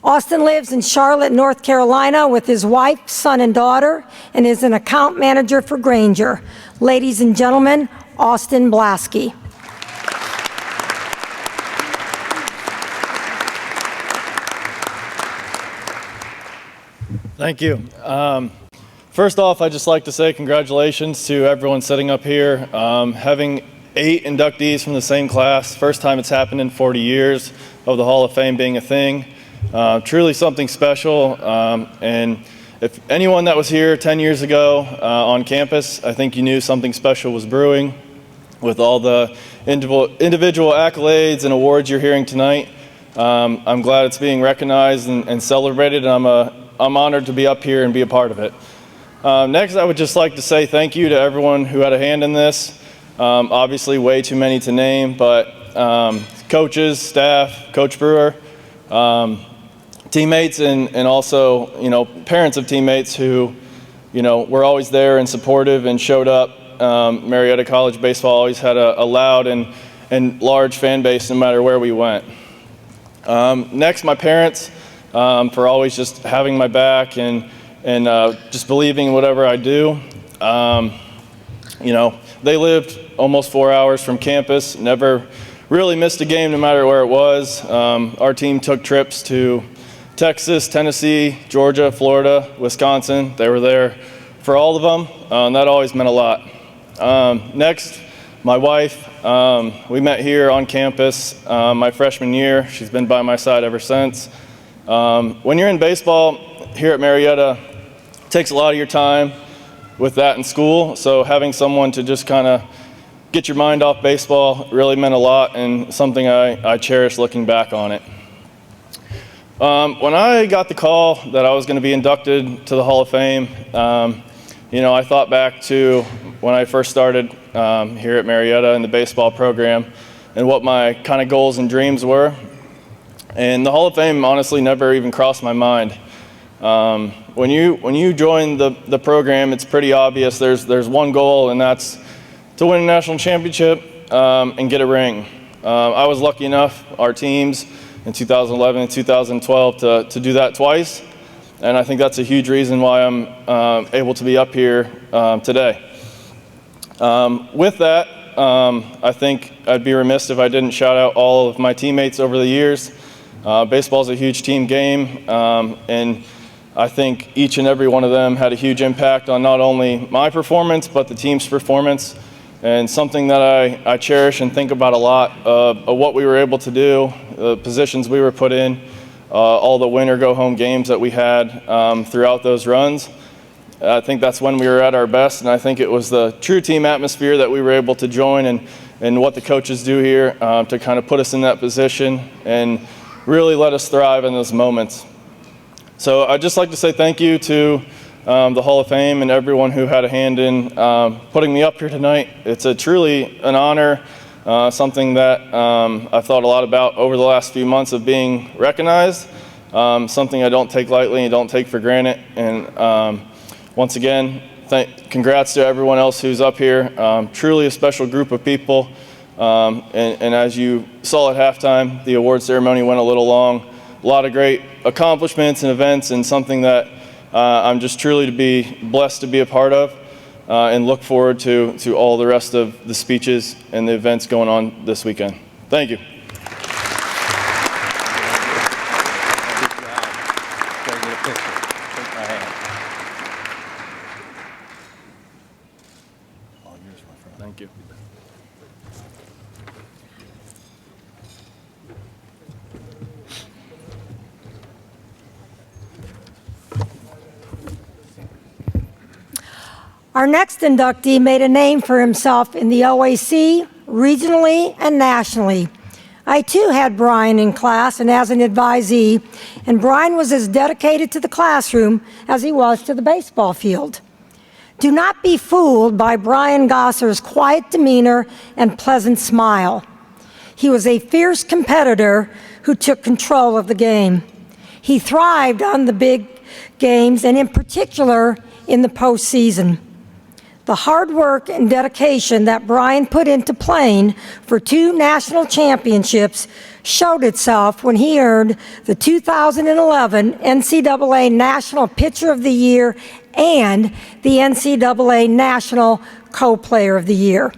Austin lives in Charlotte, North Carolina with his wife, son, and daughter, and is an account manager for Grainger. Ladies and gentlemen, Austin Blaske. Thank you. First off, I'd just like to say congratulations to everyone sitting up here. Having 8 inductees from the same class, first time it's happened in 40 years of the Hall of Fame being a thing. Truly something special. And if anyone that was here 10 years ago on campus, I think you knew something special was brewing with all the individual accolades and awards you're hearing tonight. I'm glad it's being recognized and celebrated, and I'm honored to be up here and be a part of it. Next, I would just like to say thank you to everyone who had a hand in this. Obviously, way too many to name, but coaches, staff, Coach Brewer, teammates, and also, parents of teammates who, were always there and supportive and showed up. Marietta College baseball always had a loud and large fan base no matter where we went. Next, my parents, for always just having my back and just believing in whatever I do. They lived almost 4 hours from campus, never really missed a game no matter where it was. Our team took trips to Texas, Tennessee, Georgia, Florida, Wisconsin. They were there for all of them, and that always meant a lot. Next, my wife, we met here on campus my freshman year. She's been by my side ever since. When you're in baseball here at Marietta, it takes a lot of your time with that in school, so having someone to just kind of get your mind off baseball really meant a lot and something I cherish looking back on it. When I got the call that I was going to be inducted to the Hall of Fame, I thought back to when I first started here at Marietta in the baseball program and what my kind of goals and dreams were. And the Hall of Fame honestly never even crossed my mind. When you join the program, it's pretty obvious there's one goal, and that's to win a national championship and get a ring. I was lucky enough, our teams in 2011 and 2012, to do that twice, and I think that's a huge reason why I'm able to be up here today. With that, I think I'd be remiss if I didn't shout out all of my teammates over the years. Baseball is a huge team game, and I think each and every one of them had a huge impact on not only my performance, but the team's performance. and something that I cherish and think about a lot of what we were able to do, the positions we were put in, all the win or go home games that we had throughout those runs. I think that's when we were at our best, and I think it was the true team atmosphere that we were able to join and what the coaches do here to kind of put us in that position and really let us thrive in those moments. So I'd just like to say thank you to the Hall of Fame and everyone who had a hand in putting me up here tonight. It's truly an honor, something that I've thought a lot about over the last few months of being recognized, something I don't take lightly and don't take for granted. And once again, congrats to everyone else who's up here. Truly a special group of people. And as you saw at halftime, the award ceremony went a little long. A lot of great accomplishments and events, and something that I'm just truly to be blessed to be a part of, and look forward to all the rest of the speeches and the events going on this weekend. Thank you. Thank you. Our next inductee made a name for himself in the OAC, regionally and nationally. I too had Brian in class and as an advisee, and Brian was as dedicated to the classroom as he was to the baseball field. Do not be fooled by Brian Gosser's quiet demeanor and pleasant smile. He was a fierce competitor who took control of the game. He thrived on the big games and in particular in the postseason. The hard work and dedication that Brian put into playing for 2 national championships showed itself when he earned the 2011 NCAA National Pitcher of the Year and the NCAA National Co-Player of the Year.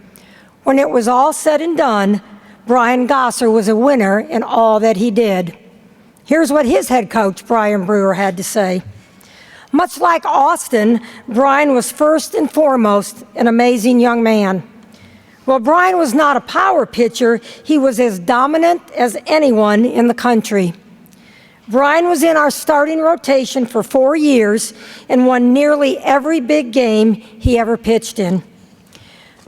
When it was all said and done, Brian Gosser was a winner in all that he did. Here's what his head coach, Brian Brewer, had to say. Much like Austin, Brian was first and foremost an amazing young man. While Brian was not a power pitcher, he was as dominant as anyone in the country. Brian was in our starting rotation for 4 years and won nearly every big game he ever pitched in.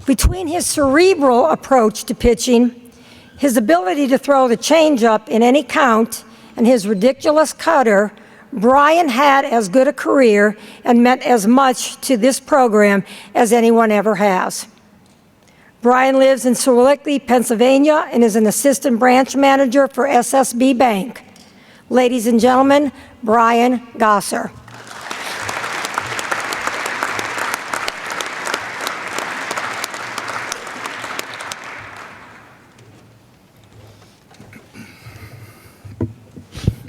Between his cerebral approach to pitching, his ability to throw the changeup in any count, and his ridiculous cutter, Brian had as good a career and meant as much to this program as anyone ever has. Brian lives in Sewickley, Pennsylvania, and is an assistant branch manager for SSB Bank. Ladies and gentlemen, Brian Gosser.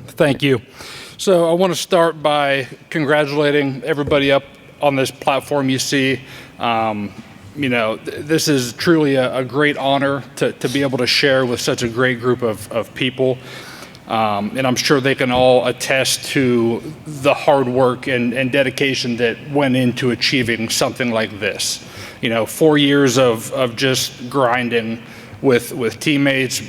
Thank you. So I want to start by congratulating everybody up on this platform you see. This is truly a great honor to be able to share with such a great group of people. And I'm sure they can all attest to the hard work and dedication that went into achieving something like this. 4 years of just grinding with teammates,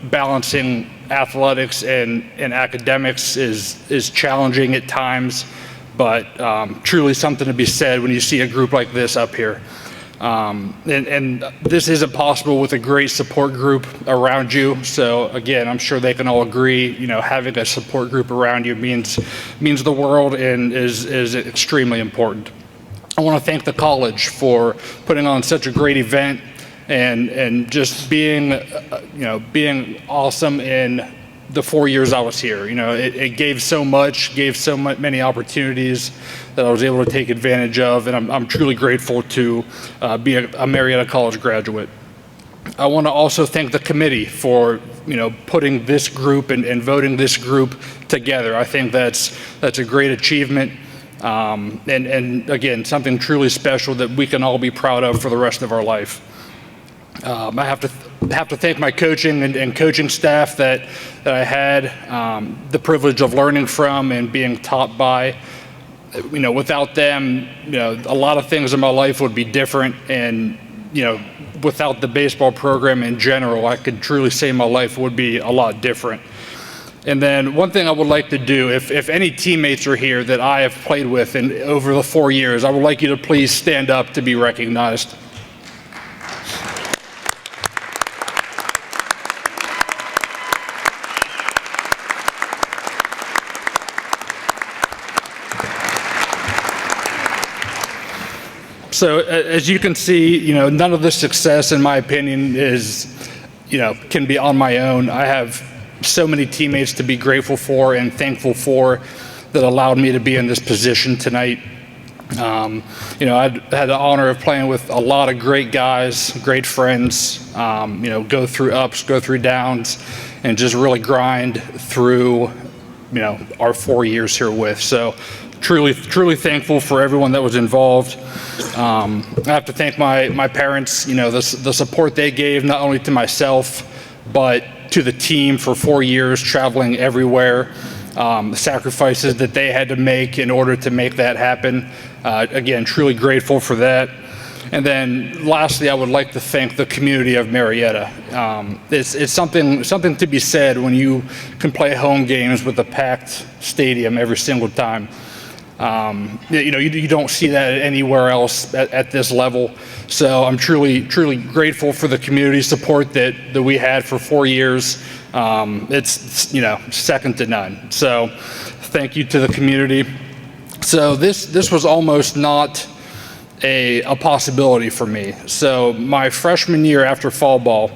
balancing athletics and academics is challenging at times, but truly something to be said when you see a group like this up here. And this isn't possible with a great support group around you. So again, I'm sure they can all agree, having a support group around you means the world and is extremely important. I want to thank the college for putting on such a great event and just being awesome in the 4 years I was here. It gave so much, gave so many opportunities that I was able to take advantage of, and I'm truly grateful to be a Marietta College graduate. I want to also thank the committee for putting this group and voting this group together. I think that's a great achievement, and again, something truly special that we can all be proud of for the rest of our life. I have to thank my coaching and coaching staff that I had the privilege of learning from and being taught by. Without them, a lot of things in my life would be different, and without the baseball program in general, I could truly say my life would be a lot different. And then one thing I would like to do, if any teammates are here that I have played with over the 4 years, I would like you to please stand up to be recognized. So as you can see, none of this success, in my opinion, can be on my own. I have so many teammates to be grateful for and thankful for that allowed me to be in this position tonight. I had the honor of playing with a lot of great guys, great friends, go through ups, go through downs, and just really grind through, our 4 years here with. So truly thankful for everyone that was involved. I have to thank my parents, the support they gave not only to myself, but to the team for 4 years, traveling everywhere, the sacrifices that they had to make in order to make that happen. Again, truly grateful for that. And then lastly, I would like to thank the community of Marietta. It's something to be said when you can play home games with a packed stadium every single time. You don't see that anywhere else at this level. So I'm truly grateful for the community support that we had for 4 years. It's second to none. So thank you to the community. So this was almost not a possibility for me. So my freshman year after fall ball,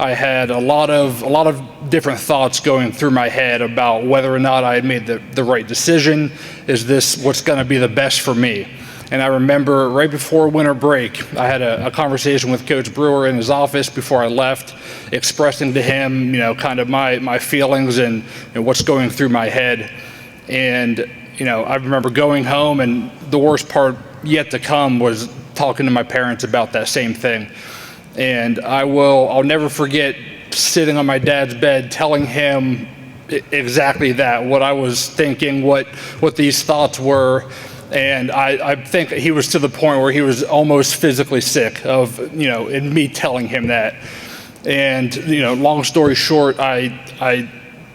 I had a lot of different thoughts going through my head about whether or not I had made the right decision. Is this what's going to be the best for me? And I remember right before winter break, I had a conversation with Coach Brewer in his office before I left, expressing to him, kind of my feelings and what's going through my head. And, I remember going home, and the worst part yet to come was talking to my parents about that same thing. And I'll never forget sitting on my dad's bed telling him exactly that, what I was thinking, what these thoughts were. And I think he was to the point where he was almost physically sick of, in me telling him that. And, long story short, I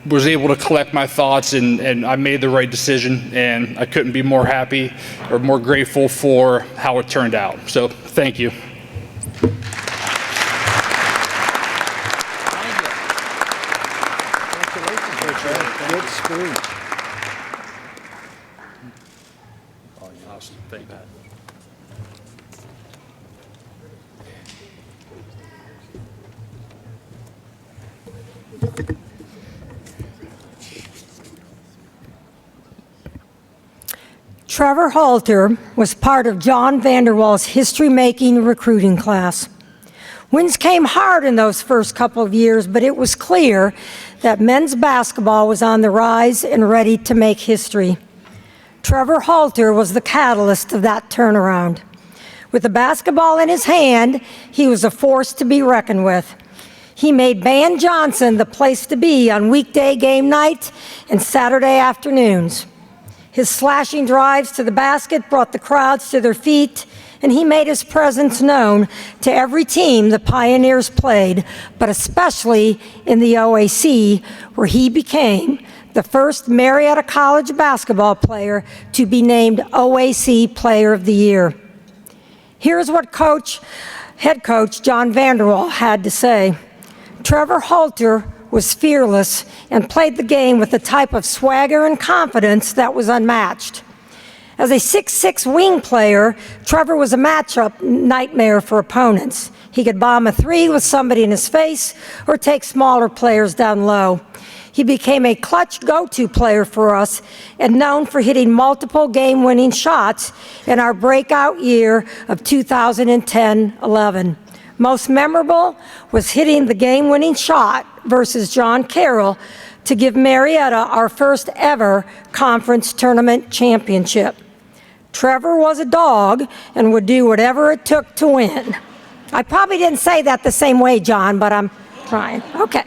was able to collect my thoughts and I made the right decision, and I couldn't be more happy or more grateful for how it turned out. So thank you. Good speech. Awesome. Thank you. Trevor Halter was part of John Vanderwall's history-making recruiting class. Wins came hard in those first couple of years, but it was clear that men's basketball was on the rise and ready to make history. Trevor Halter was the catalyst of that turnaround. With the basketball in his hand, he was a force to be reckoned with. He made Ban Johnson the place to be on weekday game night and Saturday afternoons. His slashing drives to the basket brought the crowds to their feet, and he made his presence known to every team the Pioneers played, but especially in the OAC, where he became the first Marietta College basketball player to be named OAC Player of the Year. Here's what head coach John Vanderwall had to say. Trevor Halter was fearless and played the game with a type of swagger and confidence that was unmatched. As a 6'6" wing player, Trevor was a matchup nightmare for opponents. He could bomb a three with somebody in his face or take smaller players down low. He became a clutch go-to player for us and known for hitting multiple game-winning shots in our breakout year of 2010-11. Most memorable was hitting the game-winning shot versus John Carroll to give Marietta our first ever conference tournament championship. Trevor was a dog and would do whatever it took to win. I probably didn't say that the same way, John, but I'm trying. Okay.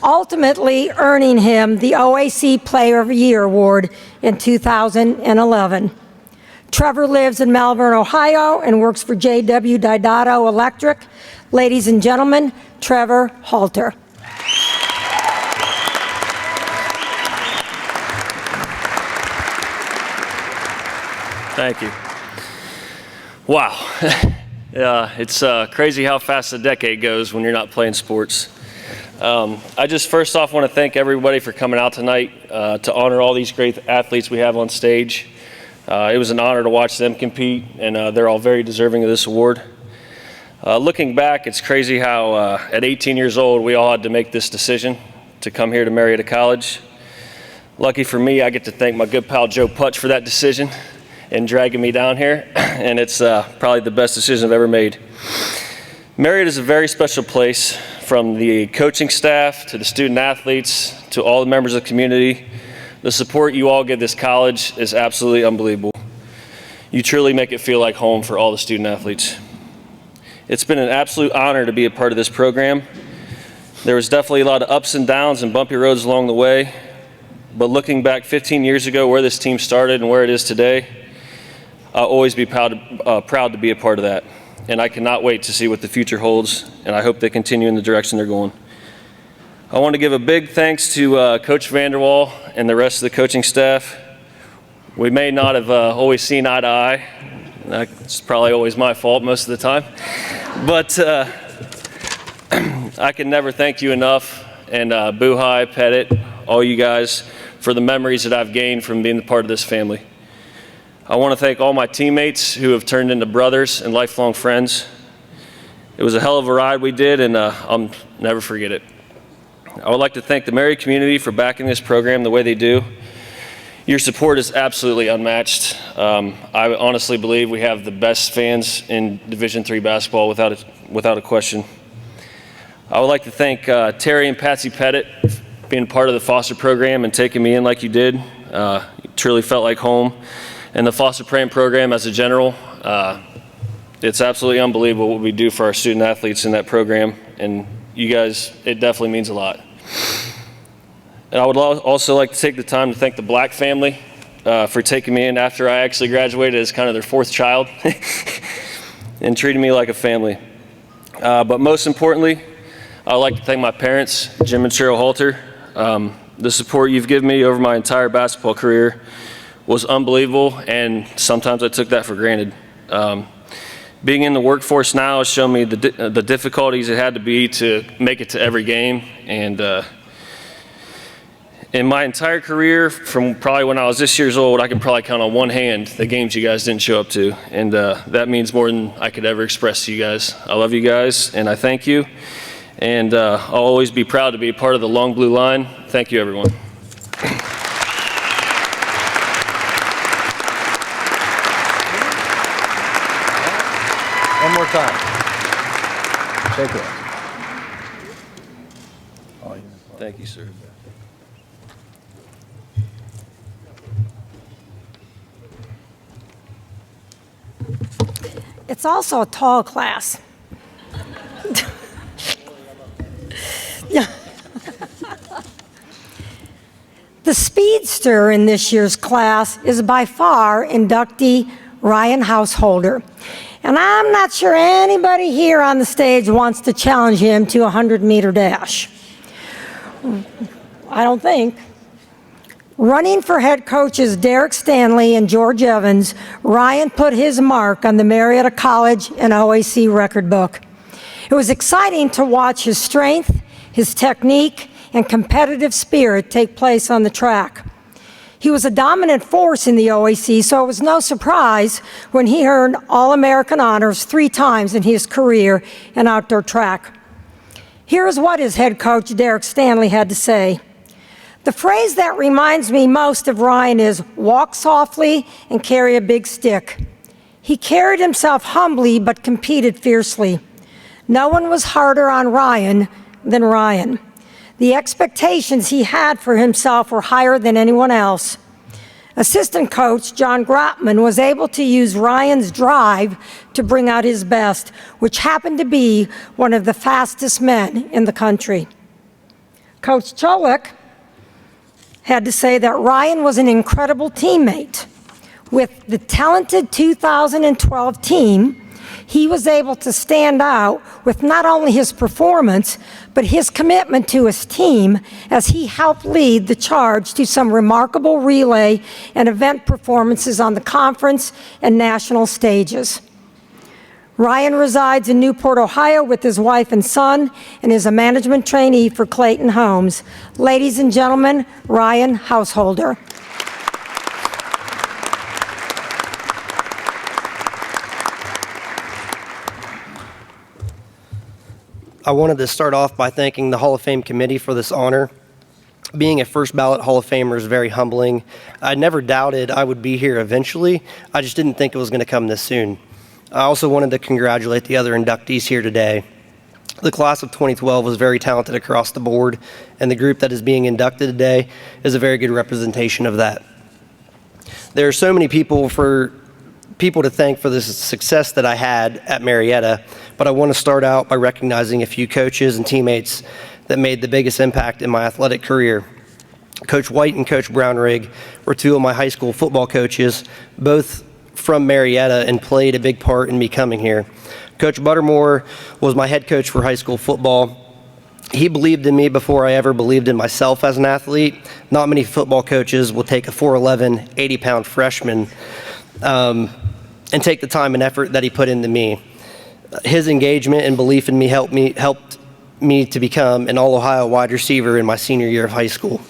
Ultimately earning him the OAC Player of the Year award in 2011. Trevor lives in Malvern, Ohio, and works for J.W. Diodato Electric. Ladies and gentlemen, Trevor Halter. Thank you. Wow. It's crazy how fast a decade goes when you're not playing sports. I just first off want to thank everybody for coming out tonight to honor all these great athletes we have on stage. It was an honor to watch them compete, and they're all very deserving of this award. Looking back, it's crazy how at 18 years old we all had to make this decision to come here to Marietta College. Lucky for me, I get to thank my good pal Joe Putch for that decision and dragging me down here, and it's probably the best decision I've ever made. Marietta is a very special place, from the coaching staff to the student athletes to all the members of the community. The support you all give this college is absolutely unbelievable. You truly make it feel like home for all the student athletes. It's been an absolute honor to be a part of this program. There was definitely a lot of ups and downs and bumpy roads along the way, but looking back 15 years ago where this team started and where it is today, I'll always be proud to be a part of that. And I cannot wait to see what the future holds, and I hope they continue in the direction they're going. I want to give a big thanks to Coach Vanderwall and the rest of the coaching staff. We may not have always seen eye to eye. That's probably always my fault most of the time. But I can never thank you enough, and Buhai, Pettit, all you guys, for the memories that I've gained from being a part of this family. I want to thank all my teammates who have turned into brothers and lifelong friends. It was a hell of a ride we did, and I'll never forget it. I would like to thank the Marietta community for backing this program the way they do. Your support is absolutely unmatched. I honestly believe we have the best fans in Division III basketball without a question. I would like to thank Terry and Patsy Pettit for being part of the foster program and taking me in like you did. It truly felt like home. And the foster parent program as a general, it's absolutely unbelievable what we do for our student athletes in that program. And you guys, it definitely means a lot. And I would also like to take the time to thank the Black family for taking me in after I actually graduated as kind of their fourth child and treating me like a family. But most importantly, I would like to thank my parents, Jim and Cheryl Halter. The support you've given me over my entire basketball career was unbelievable, and sometimes I took that for granted. Being in the workforce now has shown me the difficulties it had to be to make it to every game. And in my entire career, from probably when I was this years old, I can probably count on one hand the games you guys didn't show up to. And that means more than I could ever express to you guys. I love you guys, and I thank you. And I'll always be proud to be a part of the Long Blue Line. Thank you, everyone. One more time. Shake it. Thank you, sir. It's also a tall class. Yeah. The speedster in this year's class is by far inductee Ryan Householder. And I'm not sure anybody here on the stage wants to challenge him to a 100-meter dash. I don't think. Running for head coaches Derek Stanley and George Evans, Ryan put his mark on the Marietta College and OAC record book. It was exciting to watch his strength, his technique, and competitive spirit take place on the track. He was a dominant force in the OAC, so it was no surprise when he earned All-American honors 3 times in his career in outdoor track. Here's what his head coach, Derek Stanley, had to say. The phrase that reminds me most of Ryan is, walk softly and carry a big stick. He carried himself humbly but competed fiercely. No one was harder on Ryan than Ryan. The expectations he had for himself were higher than anyone else. Assistant coach John Grotman was able to use Ryan's drive to bring out his best, which happened to be one of the fastest men in the country. Coach Cholik had to say that Ryan was an incredible teammate. With the talented 2012 team, he was able to stand out with not only his performance, but his commitment to his team as he helped lead the charge to some remarkable relay and event performances on the conference and national stages. Ryan resides in Newport, Ohio with his wife and son and is a management trainee for Clayton Homes. Ladies and gentlemen, Ryan Householder. I wanted to start off by thanking the Hall of Fame committee for this honor. Being a first ballot Hall of Famer is very humbling. I never doubted I would be here eventually. I just didn't think it was going to come this soon. I also wanted to congratulate the other inductees here today. The class of 2012 was very talented across the board, and the group that is being inducted today is a very good representation of that. There are so many people to thank for the success that I had at Marietta, but I want to start out by recognizing a few coaches and teammates that made the biggest impact in my athletic career. Coach White and Coach Brownrigg were two of my high school football coaches, both from Marietta, and played a big part in me coming here. Coach Buttermore was my head coach for high school football. He believed in me before I ever believed in myself as an athlete. Not many football coaches will take a 4'11", 80-pound freshman and take the time and effort that he put into me. His engagement and belief in me helped me to become an All-Ohio wide receiver in my senior year of high school.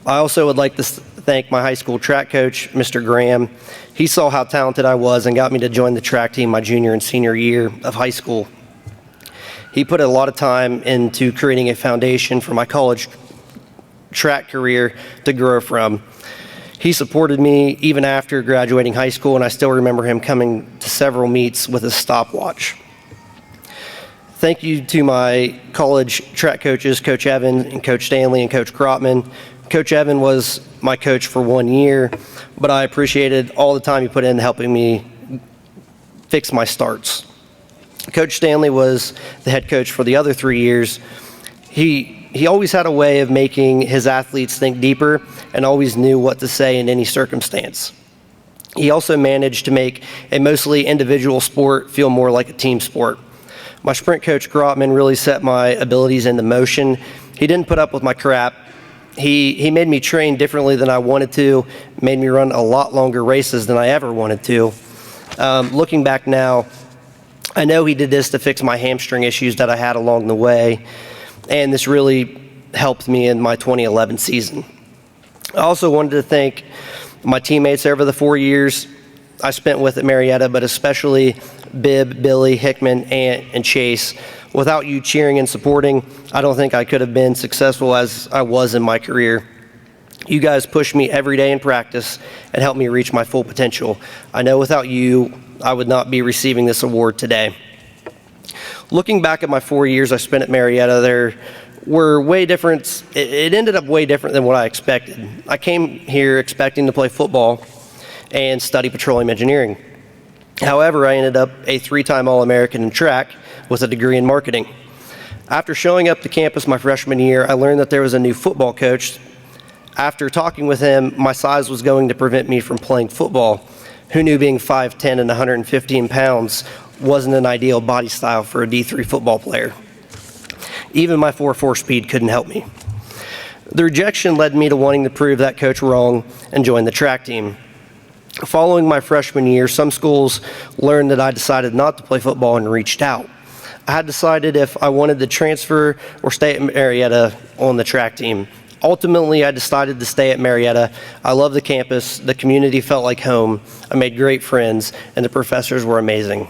I also would like to thank my high school track coach, Mr. Graham. He saw how talented I was and got me to join the track team my junior and senior year of high school. He put a lot of time into creating a foundation for my college track career to grow from. He supported me even after graduating high school, and I still remember him coming to several meets with a stopwatch. Thank you to my college track coaches, Coach Evan and Coach Stanley and Coach Krotman. Coach Evan was my coach for 1 year, but I appreciated all the time he put in helping me fix my starts. Coach Stanley was the head coach for the other 3 years. He always had a way of making his athletes think deeper and always knew what to say in any circumstance. He also managed to make a mostly individual sport feel more like a team sport. My sprint coach, Grotman, really set my abilities into motion. He didn't put up with my crap. He made me train differently than I wanted to, made me run a lot longer races than I ever wanted to. Looking back now, I know he did this to fix my hamstring issues that I had along the way, and this really helped me in my 2011 season. I also wanted to thank my teammates over the 4 years I spent with at Marietta, but especially Bibb, Billy, Hickman, and Chase. Without you cheering and supporting, I don't think I could have been successful as I was in my career. You guys pushed me every day in practice and helped me reach my full potential. I know without you, I would not be receiving this award today. Looking back at my 4 years I spent at Marietta, there were way different. It ended up way different than what I expected. I came here expecting to play football and study petroleum engineering. However, I ended up a 3-time All-American in track with a degree in marketing. After showing up to campus my freshman year, I learned that there was a new football coach. After talking with him, my size was going to prevent me from playing football. Who knew being 5'10" and 115 pounds wasn't an ideal body style for a D3 football player. Even my 4.4 speed couldn't help me. The rejection led me to wanting to prove that coach wrong and join the track team. Following my freshman year, some schools learned that I decided not to play football and reached out. I had decided if I wanted to transfer or stay at Marietta on the track team. Ultimately, I decided to stay at Marietta. I love the campus, the community felt like home, I made great friends, and the professors were amazing.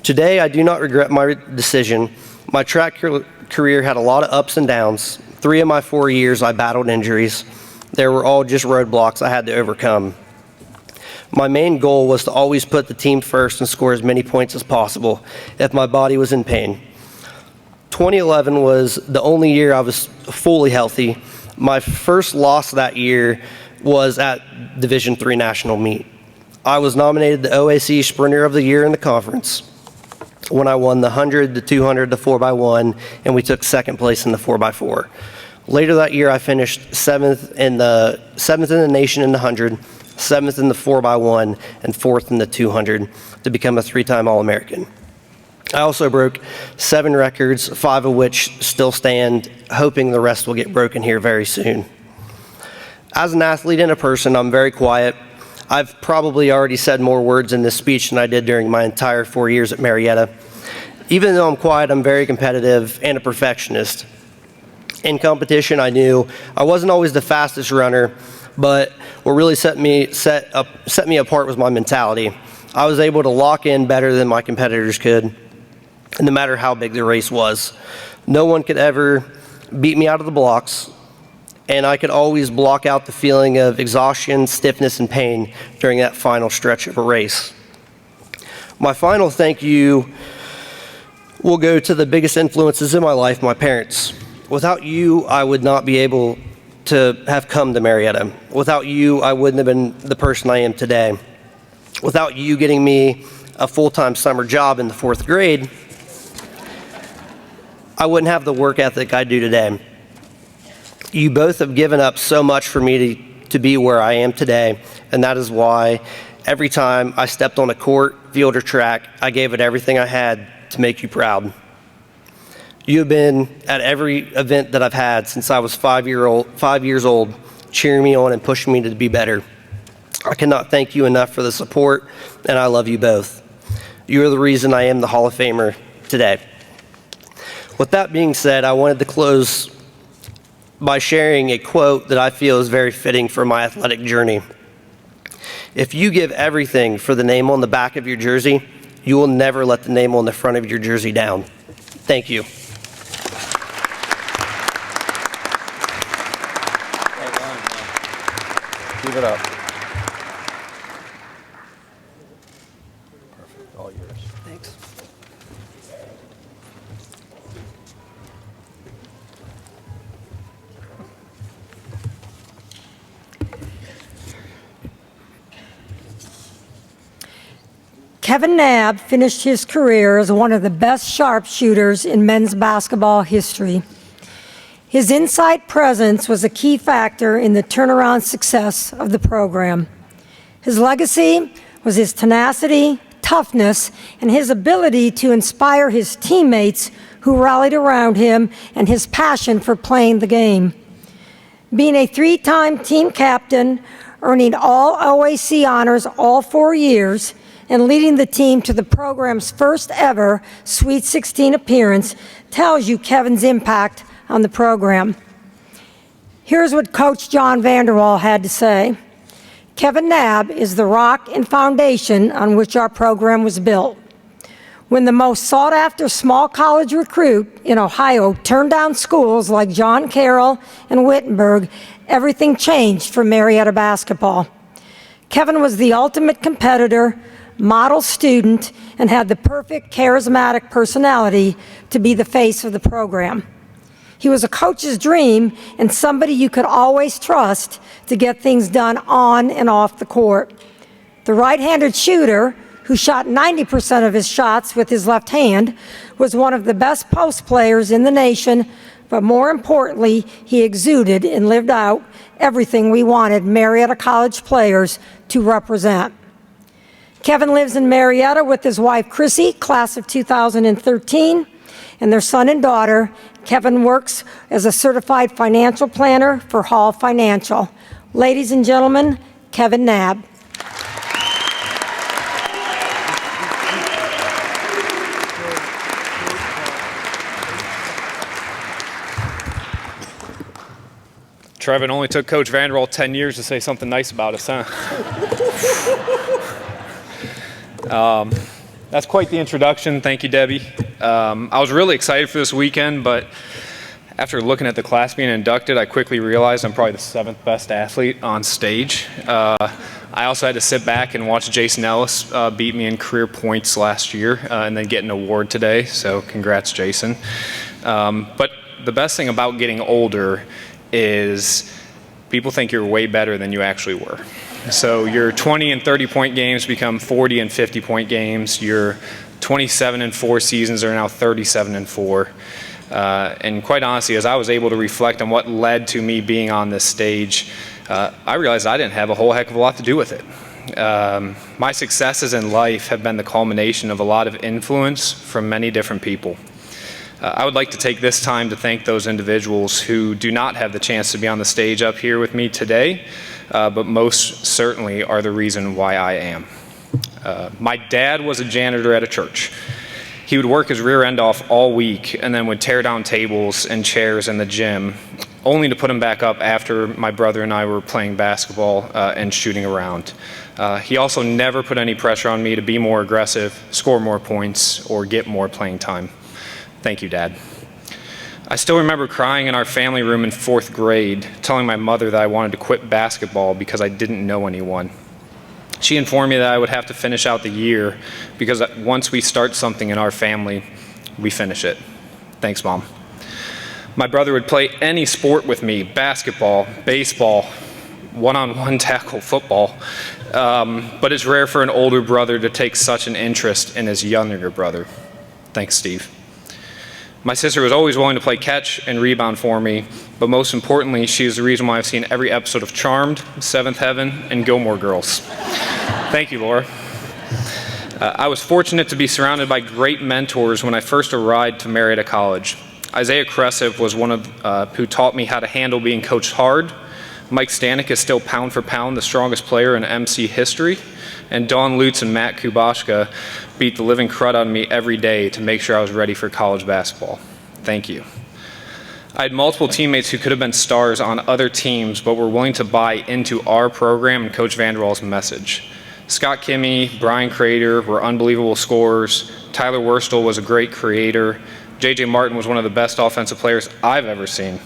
Today, I do not regret my decision. My track career had a lot of ups and downs. 3 of my 4 years, I battled injuries. They were all just roadblocks I had to overcome. My main goal was to always put the team first and score as many points as possible if my body was in pain. 2011 was the only year I was fully healthy. My first loss that year was at Division III National Meet. I was nominated the OAC Sprinter of the Year in the conference when I won the 100, the 200, the 4x1, and we took second place in the 4x4. Later that year, I finished seventh in the nation in the 100, 7th in the 4x1, and 4th in the 200 to become a 3-time All-American. I also broke 7 records, 5 of which still stand, hoping the rest will get broken here very soon. As an athlete and a person, I'm very quiet. I've probably already said more words in this speech than I did during my entire 4 years at Marietta. Even though I'm quiet, I'm very competitive and a perfectionist. In competition, I knew I wasn't always the fastest runner, but what really set me apart was my mentality. I was able to lock in better than my competitors could, no matter how big the race was. No one could ever beat me out of the blocks, and I could always block out the feeling of exhaustion, stiffness, and pain during that final stretch of a race. My final thank you will go to the biggest influences in my life, my parents. Without you, I would not be able to have come to Marietta. Without you, I wouldn't have been the person I am today. Without you getting me a full-time summer job in the 4th grade, I wouldn't have the work ethic I do today. You both have given up so much for me to be where I am today, and that is why every time I stepped on a court, field, or track, I gave it everything I had to make you proud. You have been at every event that I've had since I was 5 years old, cheering me on and pushing me to be better. I cannot thank you enough for the support, and I love you both. You are the reason I am the Hall of Famer today. With that being said, I wanted to close by sharing a quote that I feel is very fitting for my athletic journey. If you give everything for the name on the back of your jersey, you will never let the name on the front of your jersey down. Thank you. Keep it up. Perfect. All yours. Thanks. Kevin Knabb finished his career as one of the best sharpshooters in men's basketball history. His inside presence was a key factor in the turnaround success of the program. His legacy was his tenacity, toughness, and his ability to inspire his teammates who rallied around him, and his passion for playing the game. Being a 3-time team captain, earning all OAC honors all 4 years, and leading the team to the program's first ever Sweet 16 appearance tells you Kevin's impact on the program. Here's what Coach John Vanderwall had to say. Kevin Knabb is the rock and foundation on which our program was built. When the most sought-after small college recruit in Ohio turned down schools like John Carroll and Wittenberg, everything changed for Marietta basketball. Kevin was the ultimate competitor, model student, and had the perfect charismatic personality to be the face of the program. He was a coach's dream and somebody you could always trust to get things done on and off the court. The right-handed shooter, who shot 90% of his shots with his left hand, was one of the best post players in the nation, but more importantly, he exuded and lived out everything we wanted Marietta College players to represent. Kevin lives in Marietta with his wife, Chrissy, class of 2013, and their son and daughter. Kevin works as a certified financial planner for Hall Financial. Ladies and gentlemen, Kevin Knabb. Trevin, only took Coach Vanderwall 10 years to say something nice about us, huh? That's quite the introduction. Thank you, Debbie. I was really excited for this weekend, but after looking at the class being inducted, I quickly realized I'm probably the 7th best athlete on stage. I also had to sit back and watch Jason Ellis beat me in career points last year and then get an award today, so congrats, Jason. But the best thing about getting older is people think you're way better than you actually were. So your 20 and 30 point games become 40 and 50 point games. Your 27 and 4 seasons are now 37 and 4. And quite honestly, as I was able to reflect on what led to me being on this stage, I realized I didn't have a whole heck of a lot to do with it. My successes in life have been the culmination of a lot of influence from many different people. I would like to take this time to thank those individuals who do not have the chance to be on the stage up here with me today, but most certainly are the reason why I am. My dad was a janitor at a church. He would work his rear end off all week and then would tear down tables and chairs in the gym, only to put them back up after my brother and I were playing basketball and shooting around. He also never put any pressure on me to be more aggressive, score more points, or get more playing time. Thank you, Dad. I still remember crying in our family room in 4th grade, telling my mother that I wanted to quit basketball because I didn't know anyone. She informed me that I would have to finish out the year because once we start something in our family, we finish it. Thanks, Mom. My brother would play any sport with me, basketball, baseball, one-on-one tackle football, but it's rare for an older brother to take such an interest in his younger brother. Thanks, Steve. My sister was always willing to play catch and rebound for me, but most importantly, she is the reason why I've seen every episode of Charmed, Seventh Heaven, and Gilmore Girls. Thank you, Laura. I was fortunate to be surrounded by great mentors when I first arrived to Marietta College. Isaiah Kresiv was one of who taught me how to handle being coached hard. Mike Stanek is still pound for pound the strongest player in MC history. And Don Lutz and Matt Kubashka beat the living crud out of me every day to make sure I was ready for college basketball. Thank you. I had multiple teammates who could have been stars on other teams, but were willing to buy into our program and Coach Vanderwall's message. Scott Kimmey, Brian Crater were unbelievable scorers. Tyler Wurstel was a great creator. J.J. Martin was one of the best offensive players I've ever seen.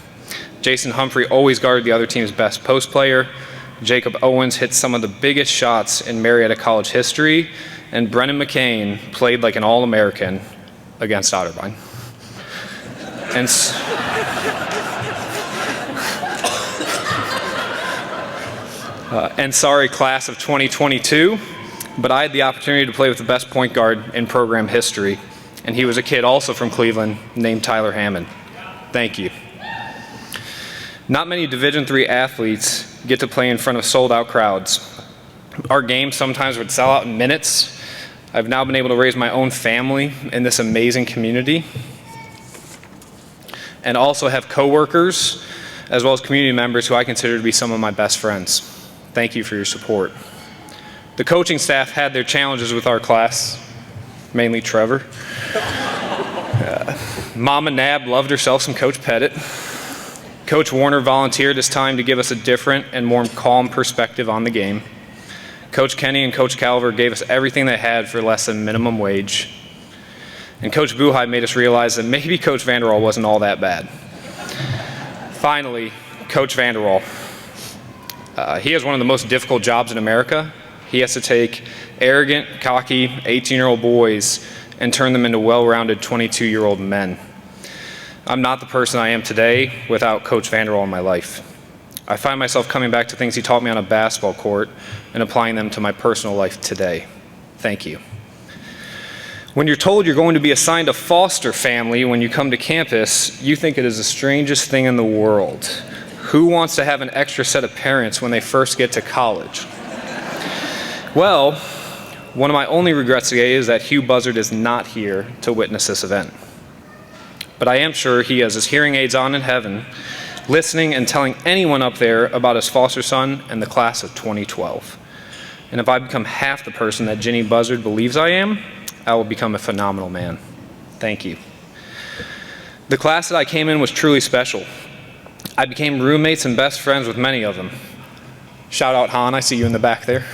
Jason Humphrey always guarded the other team's best post player. Jacob Owens hit some of the biggest shots in Marietta College history, and Brennan McCain played like an All-American against Otterbein. And sorry, class of 2022, but I had the opportunity to play with the best point guard in program history, and he was a kid also from Cleveland named Tyler Hammond. Thank you. Not many Division III athletes get to play in front of sold-out crowds. Our games sometimes would sell out in minutes. I've now been able to raise my own family in this amazing community and also have coworkers as well as community members who I consider to be some of my best friends. Thank you for your support. The coaching staff had their challenges with our class, mainly Trevor. Mama Nab loved herself some Coach Pettit. Coach Warner volunteered his time to give us a different and more calm perspective on the game. Coach Kenny and Coach Calver gave us everything they had for less than minimum wage. And Coach Buhai made us realize that maybe Coach Vanderwall wasn't all that bad. Finally, Coach Vanderwall. He has one of the most difficult jobs in America. He has to take arrogant, cocky 18-year-old boys and turn them into well-rounded 22-year-old men. I'm not the person I am today without Coach Vanderwall in my life. I find myself coming back to things he taught me on a basketball court and applying them to my personal life today. Thank you. When you're told you're going to be assigned a foster family when you come to campus, you think it is the strangest thing in the world. Who wants to have an extra set of parents when they first get to college? Well, one of my only regrets today is that Hugh Buzzard is not here to witness this event. But I am sure he has his hearing aids on in heaven, listening and telling anyone up there about his foster son and the class of 2012. And if I become half the person that Ginny Buzzard believes I am, I will become a phenomenal man. Thank you. The class that I came in was truly special. I became roommates and best friends with many of them. Shout out Han, I see you in the back there.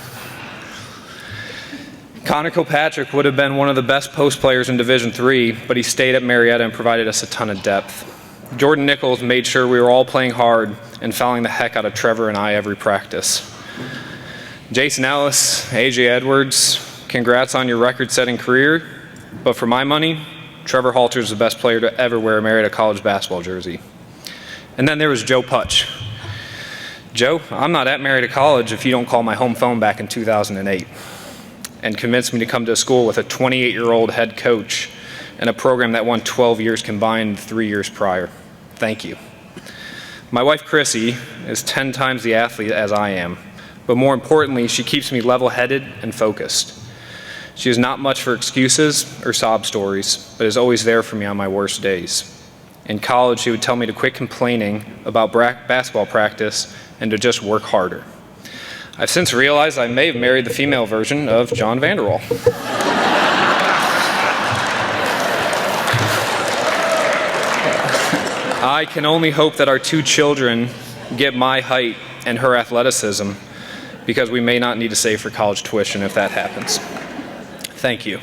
Connor Kilpatrick would have been one of the best post players in Division III, but he stayed at Marietta and provided us a ton of depth. Jordan Nichols made sure we were all playing hard and fouling the heck out of Trevor and I every practice. Jason Ellis, AJ Edwards, congrats on your record-setting career, but for my money, Trevor Halter is the best player to ever wear a Marietta College basketball jersey. And then there was Joe Putch. Joe, I'm not at Marietta College if you don't call my home phone back in 2008. And convinced me to come to a school with a 28-year-old head coach and a program that won 12 years combined 3 years prior. Thank you. My wife, Chrissy, is 10 times the athlete as I am, but more importantly, she keeps me level-headed and focused. She is not much for excuses or sob stories, but is always there for me on my worst days. In college, she would tell me to quit complaining about basketball practice and to just work harder. I've since realized I may have married the female version of John Vanderwall. I can only hope that our 2 children get my height and her athleticism, because we may not need to save for college tuition if that happens. Thank you.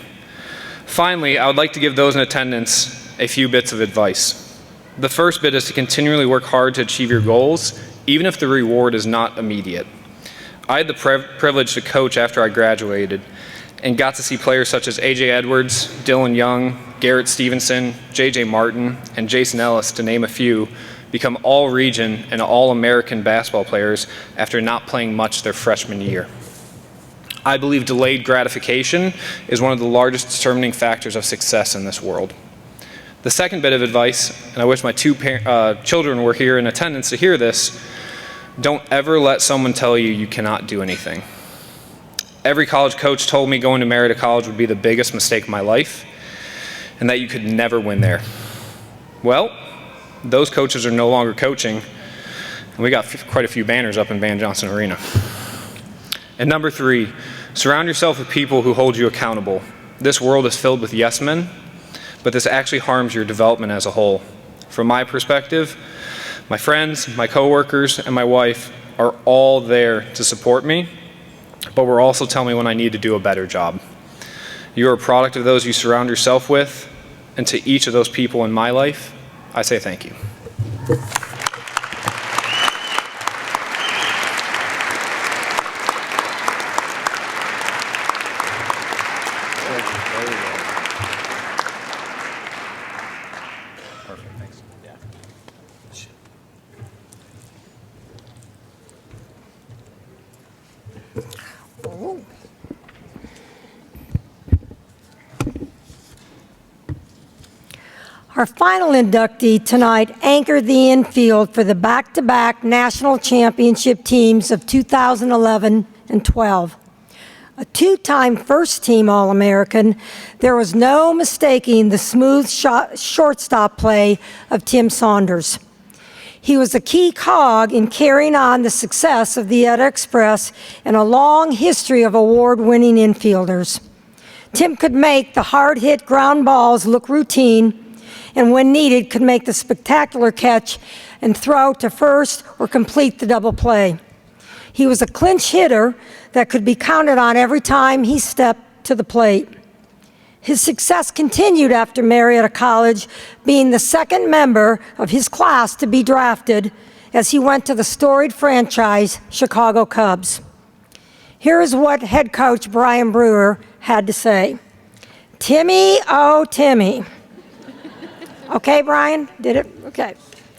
Finally, I would like to give those in attendance a few bits of advice. The first bit is to continually work hard to achieve your goals, even if the reward is not immediate. I had the privilege to coach after I graduated and got to see players such as A.J. Edwards, Dylan Young, Garrett Stevenson, J.J. Martin, and Jason Ellis, to name a few, become all-region and all-American basketball players after not playing much their freshman year. I believe delayed gratification is one of the largest determining factors of success in this world. The second bit of advice, and I wish my 2 children were here in attendance to hear this, don't ever let someone tell you you cannot do anything. Every college coach told me going to Marietta College would be the biggest mistake of my life, and that you could never win there. Well, those coaches are no longer coaching, and we got quite a few banners up in Van Johnson Arena. And number 3, surround yourself with people who hold you accountable. This world is filled with yes men, but this actually harms your development as a whole. From my perspective, my friends, my coworkers, and my wife are all there to support me, but will also tell me when I need to do a better job. You are a product of those you surround yourself with, and to each of those people in my life, I say thank you. Our final inductee tonight anchored the infield for the back-to-back national championship teams of 2011 and 12. A 2-time first-team All-American, there was no mistaking the smooth shortstop play of Tim Saunders. He was a key cog in carrying on the success of the Ed Express and a long history of award-winning infielders. Tim could make the hard-hit ground balls look routine, and when needed, could make the spectacular catch and throw to first or complete the double play. He was a clinch hitter that could be counted on every time he stepped to the plate. His success continued after Marietta College, being the second member of his class to be drafted as he went to the storied franchise Chicago Cubs. Here is what head coach Brian Brewer had to say. Timmy, oh Timmy. Okay, Brian? Did it? Okay.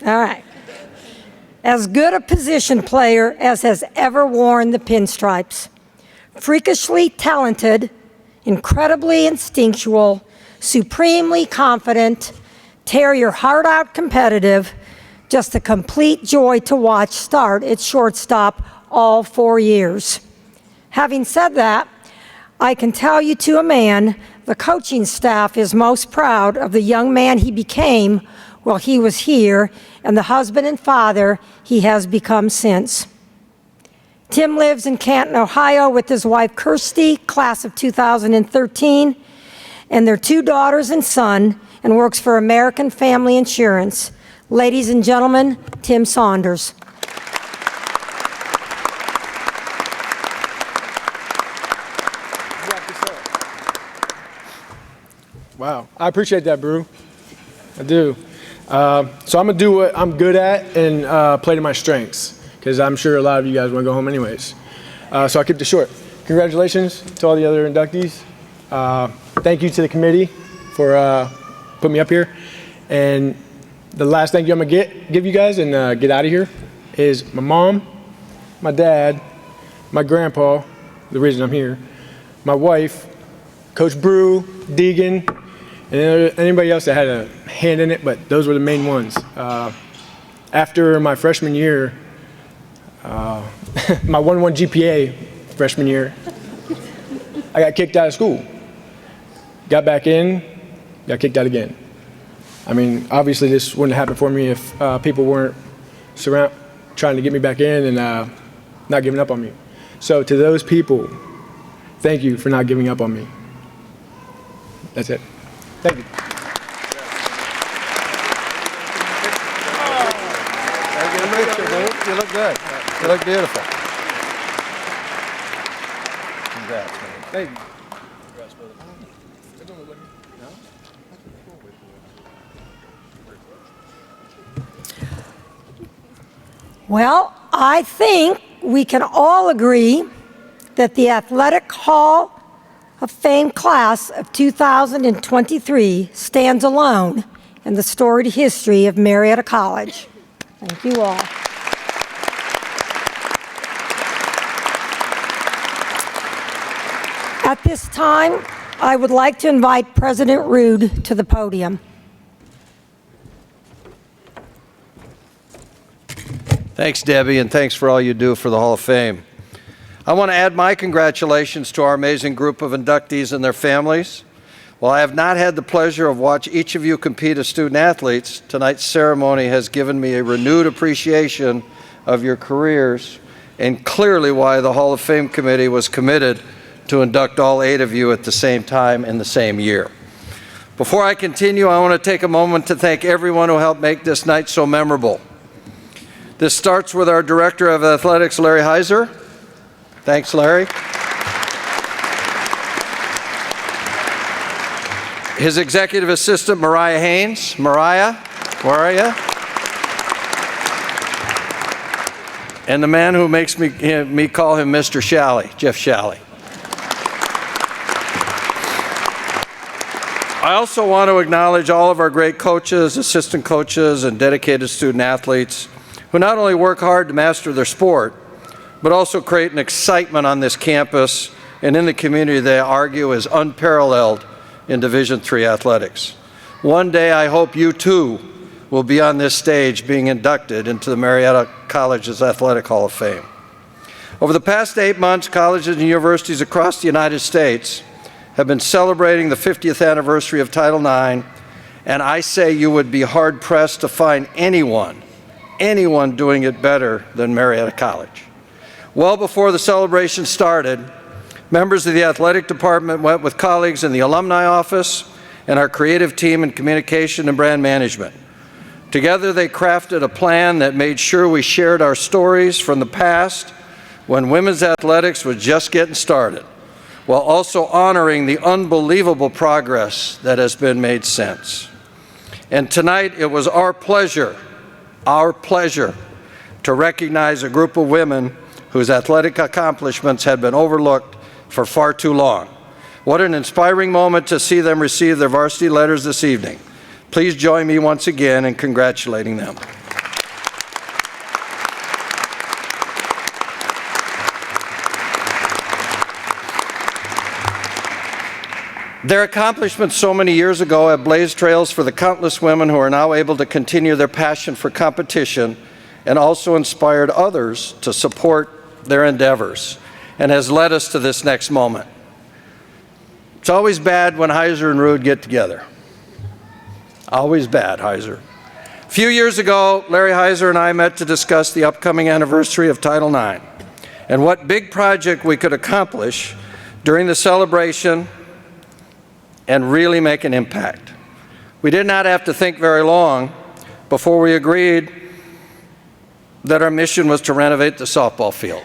All right. As good a position player as has ever worn the pinstripes. Freakishly talented, incredibly instinctual, supremely confident, tear your heart out competitive, just a complete joy to watch start at shortstop all 4 years. Having said that, I can tell you to a man, the coaching staff is most proud of the young man he became while he was here and the husband and father he has become since. Tim lives in Canton, Ohio with his wife Kirsty, class of 2013, and their 2 daughters and son, and works for American Family Insurance. Ladies and gentlemen, Tim Saunders. Wow, I appreciate that, Brew. I do. So I'm gonna do what I'm good at and play to my strengths, because I'm sure a lot of you guys want to go home anyways. So I'll keep this short. Congratulations to all the other inductees. Thank you to the committee for putting me up here. And the last thank you I'm gonna give you guys and get out of here is my mom, my dad, my grandpa, the reason I'm here, my wife, Coach Brew, Deegan, and anybody else that had a hand in it, but those were the main ones. after my freshman year, my 1.1 GPA freshman year, I got kicked out of school. Got back in, got kicked out again. I mean, obviously this wouldn't happen for me if people weren't trying to get me back in and not giving up on me. So to those people, thank you for not giving up on me. That's it. Thank you. You look good. You look beautiful. Congrats, man. Thank you. Well, I think we can all agree that the Athletic Hall of Fame class of 2023 stands alone in the storied history of Marietta College. Thank you all. At this time, I would like to invite President Ruud to the podium. Thanks, Debbie, and thanks for all you do for the Hall of Fame. I want to add my congratulations to our amazing group of inductees and their families. While I have not had the pleasure of watching each of you compete as student athletes, tonight's ceremony has given me a renewed appreciation of your careers and clearly why the Hall of Fame committee was committed to induct all 8 of you at the same time in the same year. Before I continue, I want to take a moment to thank everyone who helped make this night so memorable. This starts with our Director of Athletics, Larry Heiser. Thanks, Larry. His Executive Assistant, Mariah Haynes. Mariah, where are you? And the man who makes me call him Mr. Shalley, Jeff Shalley. I also want to acknowledge all of our great coaches, assistant coaches, and dedicated student athletes who not only work hard to master their sport, but also create an excitement on this campus and in the community they argue is unparalleled in Division III athletics. One day, I hope you too will be on this stage being inducted into the Marietta College's Athletic Hall of Fame. Over the past 8 months, colleges and universities across the United States have been celebrating the 50th anniversary of Title IX, and I say you would be hard-pressed to find anyone doing it better than Marietta College. Well before the celebration started, members of the athletic department went with colleagues in the alumni office and our creative team in communication and brand management. Together they crafted a plan that made sure we shared our stories from the past when women's athletics was just getting started, while also honoring the unbelievable progress that has been made since. And tonight it was our pleasure to recognize a group of women whose athletic accomplishments had been overlooked for far too long. What an inspiring moment to see them receive their varsity letters this evening. Please join me once again in congratulating them. Their accomplishments so many years ago have blazed trails for the countless women who are now able to continue their passion for competition and also inspired others to support their endeavors and has led us to this next moment. It's always bad when Heiser and Ruud get together. Always bad, Heiser. A few years ago, Larry Heiser and I met to discuss the upcoming anniversary of Title IX and what big project we could accomplish during the celebration and really make an impact. We did not have to think very long before we agreed that our mission was to renovate the softball field.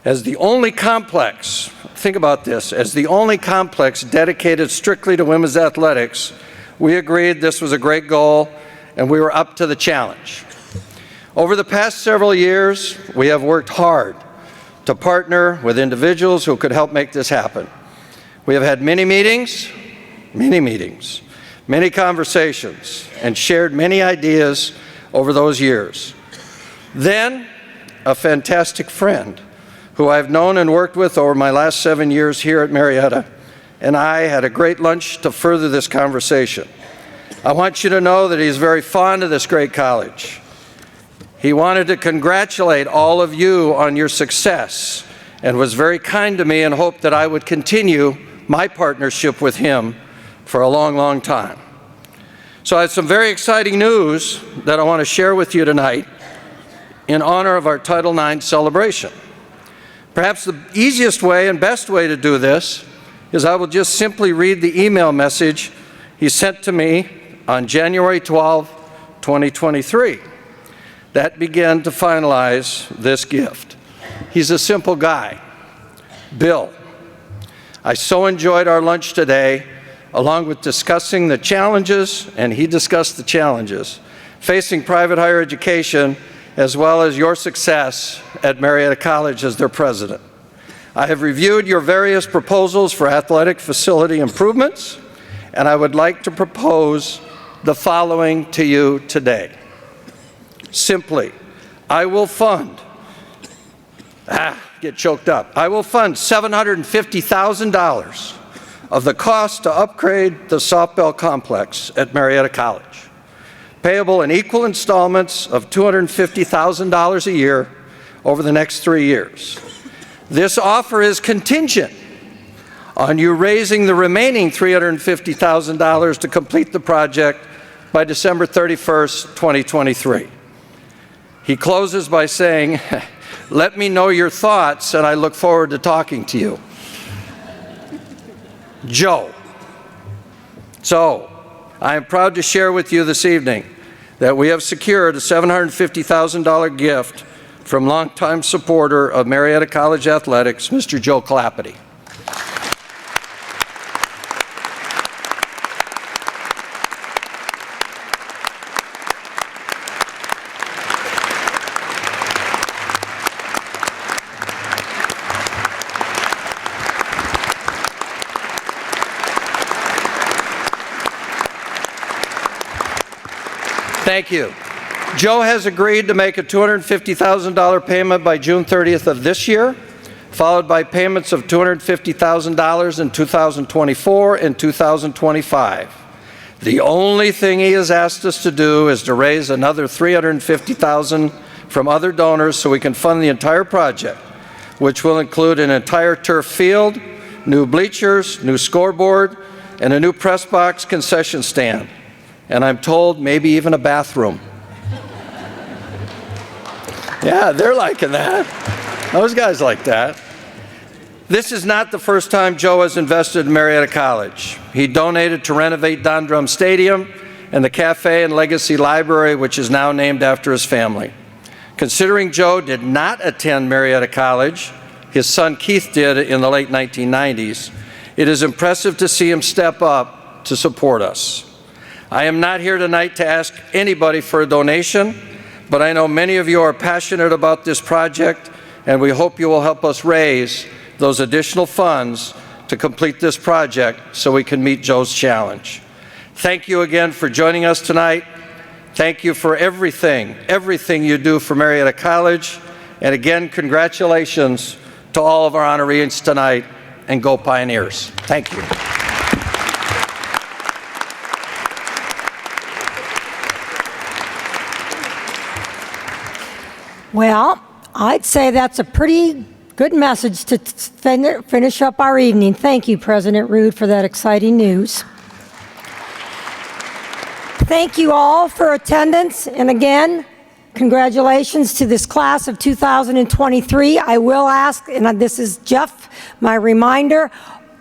As the only complex, think about this, as the only complex dedicated strictly to women's athletics, we agreed this was a great goal and we were up to the challenge. Over the past several years, we have worked hard to partner with individuals who could help make this happen. We have had many meetings, many conversations, and shared many ideas over those years. Then, a fantastic friend who I've known and worked with over my last 7 years here at Marietta, and I had a great lunch to further this conversation. I want you to know that he's very fond of this great college He wanted to congratulate all of you on your success and was very kind to me and hoped that I would continue my partnership with him for a long, long time. So I have some very exciting news that I want to share with you tonight in honor of our Title IX celebration. Perhaps the easiest way and best way to do this is I will just simply read the email message he sent to me on January 12, 2023. That began to finalize this gift. He's a simple guy. Bill, I so enjoyed our lunch today, along with discussing the challenges, and he discussed the challenges, facing private higher education, as well as your success at Marietta College as their president. I have reviewed your various proposals for athletic facility improvements, and I would like to propose the following to you today. Simply, I will fund, get choked up, I will fund $750,000 of the cost to upgrade the softball complex at Marietta College, payable in equal installments of $250,000 a year over the next 3 years. This offer is contingent on you raising the remaining $350,000 to complete the project by December 31st, 2023. He closes by saying, let me know your thoughts and I look forward to talking to you. Joe. So, I am proud to share with you this evening that we have secured a $750,000 gift from longtime supporter of Marietta College Athletics, Mr. Joe Clappity. Thank you. Joe has agreed to make a $250,000 payment by June 30th of this year, followed by payments of $250,000 in 2024 and 2025. The only thing he has asked us to do is to raise another $350,000 from other donors so we can fund the entire project, which will include an entire turf field, new bleachers, new scoreboard, and a new press box concession stand. And I'm told maybe even a bathroom. Yeah, they're liking that. Those guys like that. This is not the first time Joe has invested in Marietta College. He donated to renovate Don Drum Stadium and the Cafe and Legacy Library, which is now named after his family. Considering Joe did not attend Marietta College, his son Keith did in the late 1990s, it is impressive to see him step up to support us. I am not here tonight to ask anybody for a donation, but I know many of you are passionate about this project, and we hope you will help us raise those additional funds to complete this project so we can meet Joe's challenge. Thank you again for joining us tonight. Thank you for everything you do for Marietta College. And again, congratulations to all of our honorees tonight, and go Pioneers. Thank you. Well, I'd say that's a pretty good message to finish up our evening. Thank you, President Ruud, for that exciting news. Thank you all for attendance, and again, congratulations to this class of 2023. I will ask, and this is Jeff, my reminder,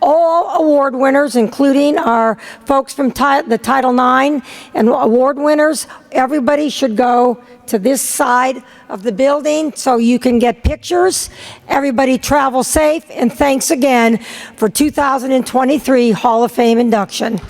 all award winners, including our folks from the Title IX and award winners, everybody should go to this side of the building so you can get pictures. Everybody travel safe, and thanks again for 2023 Hall of Fame induction.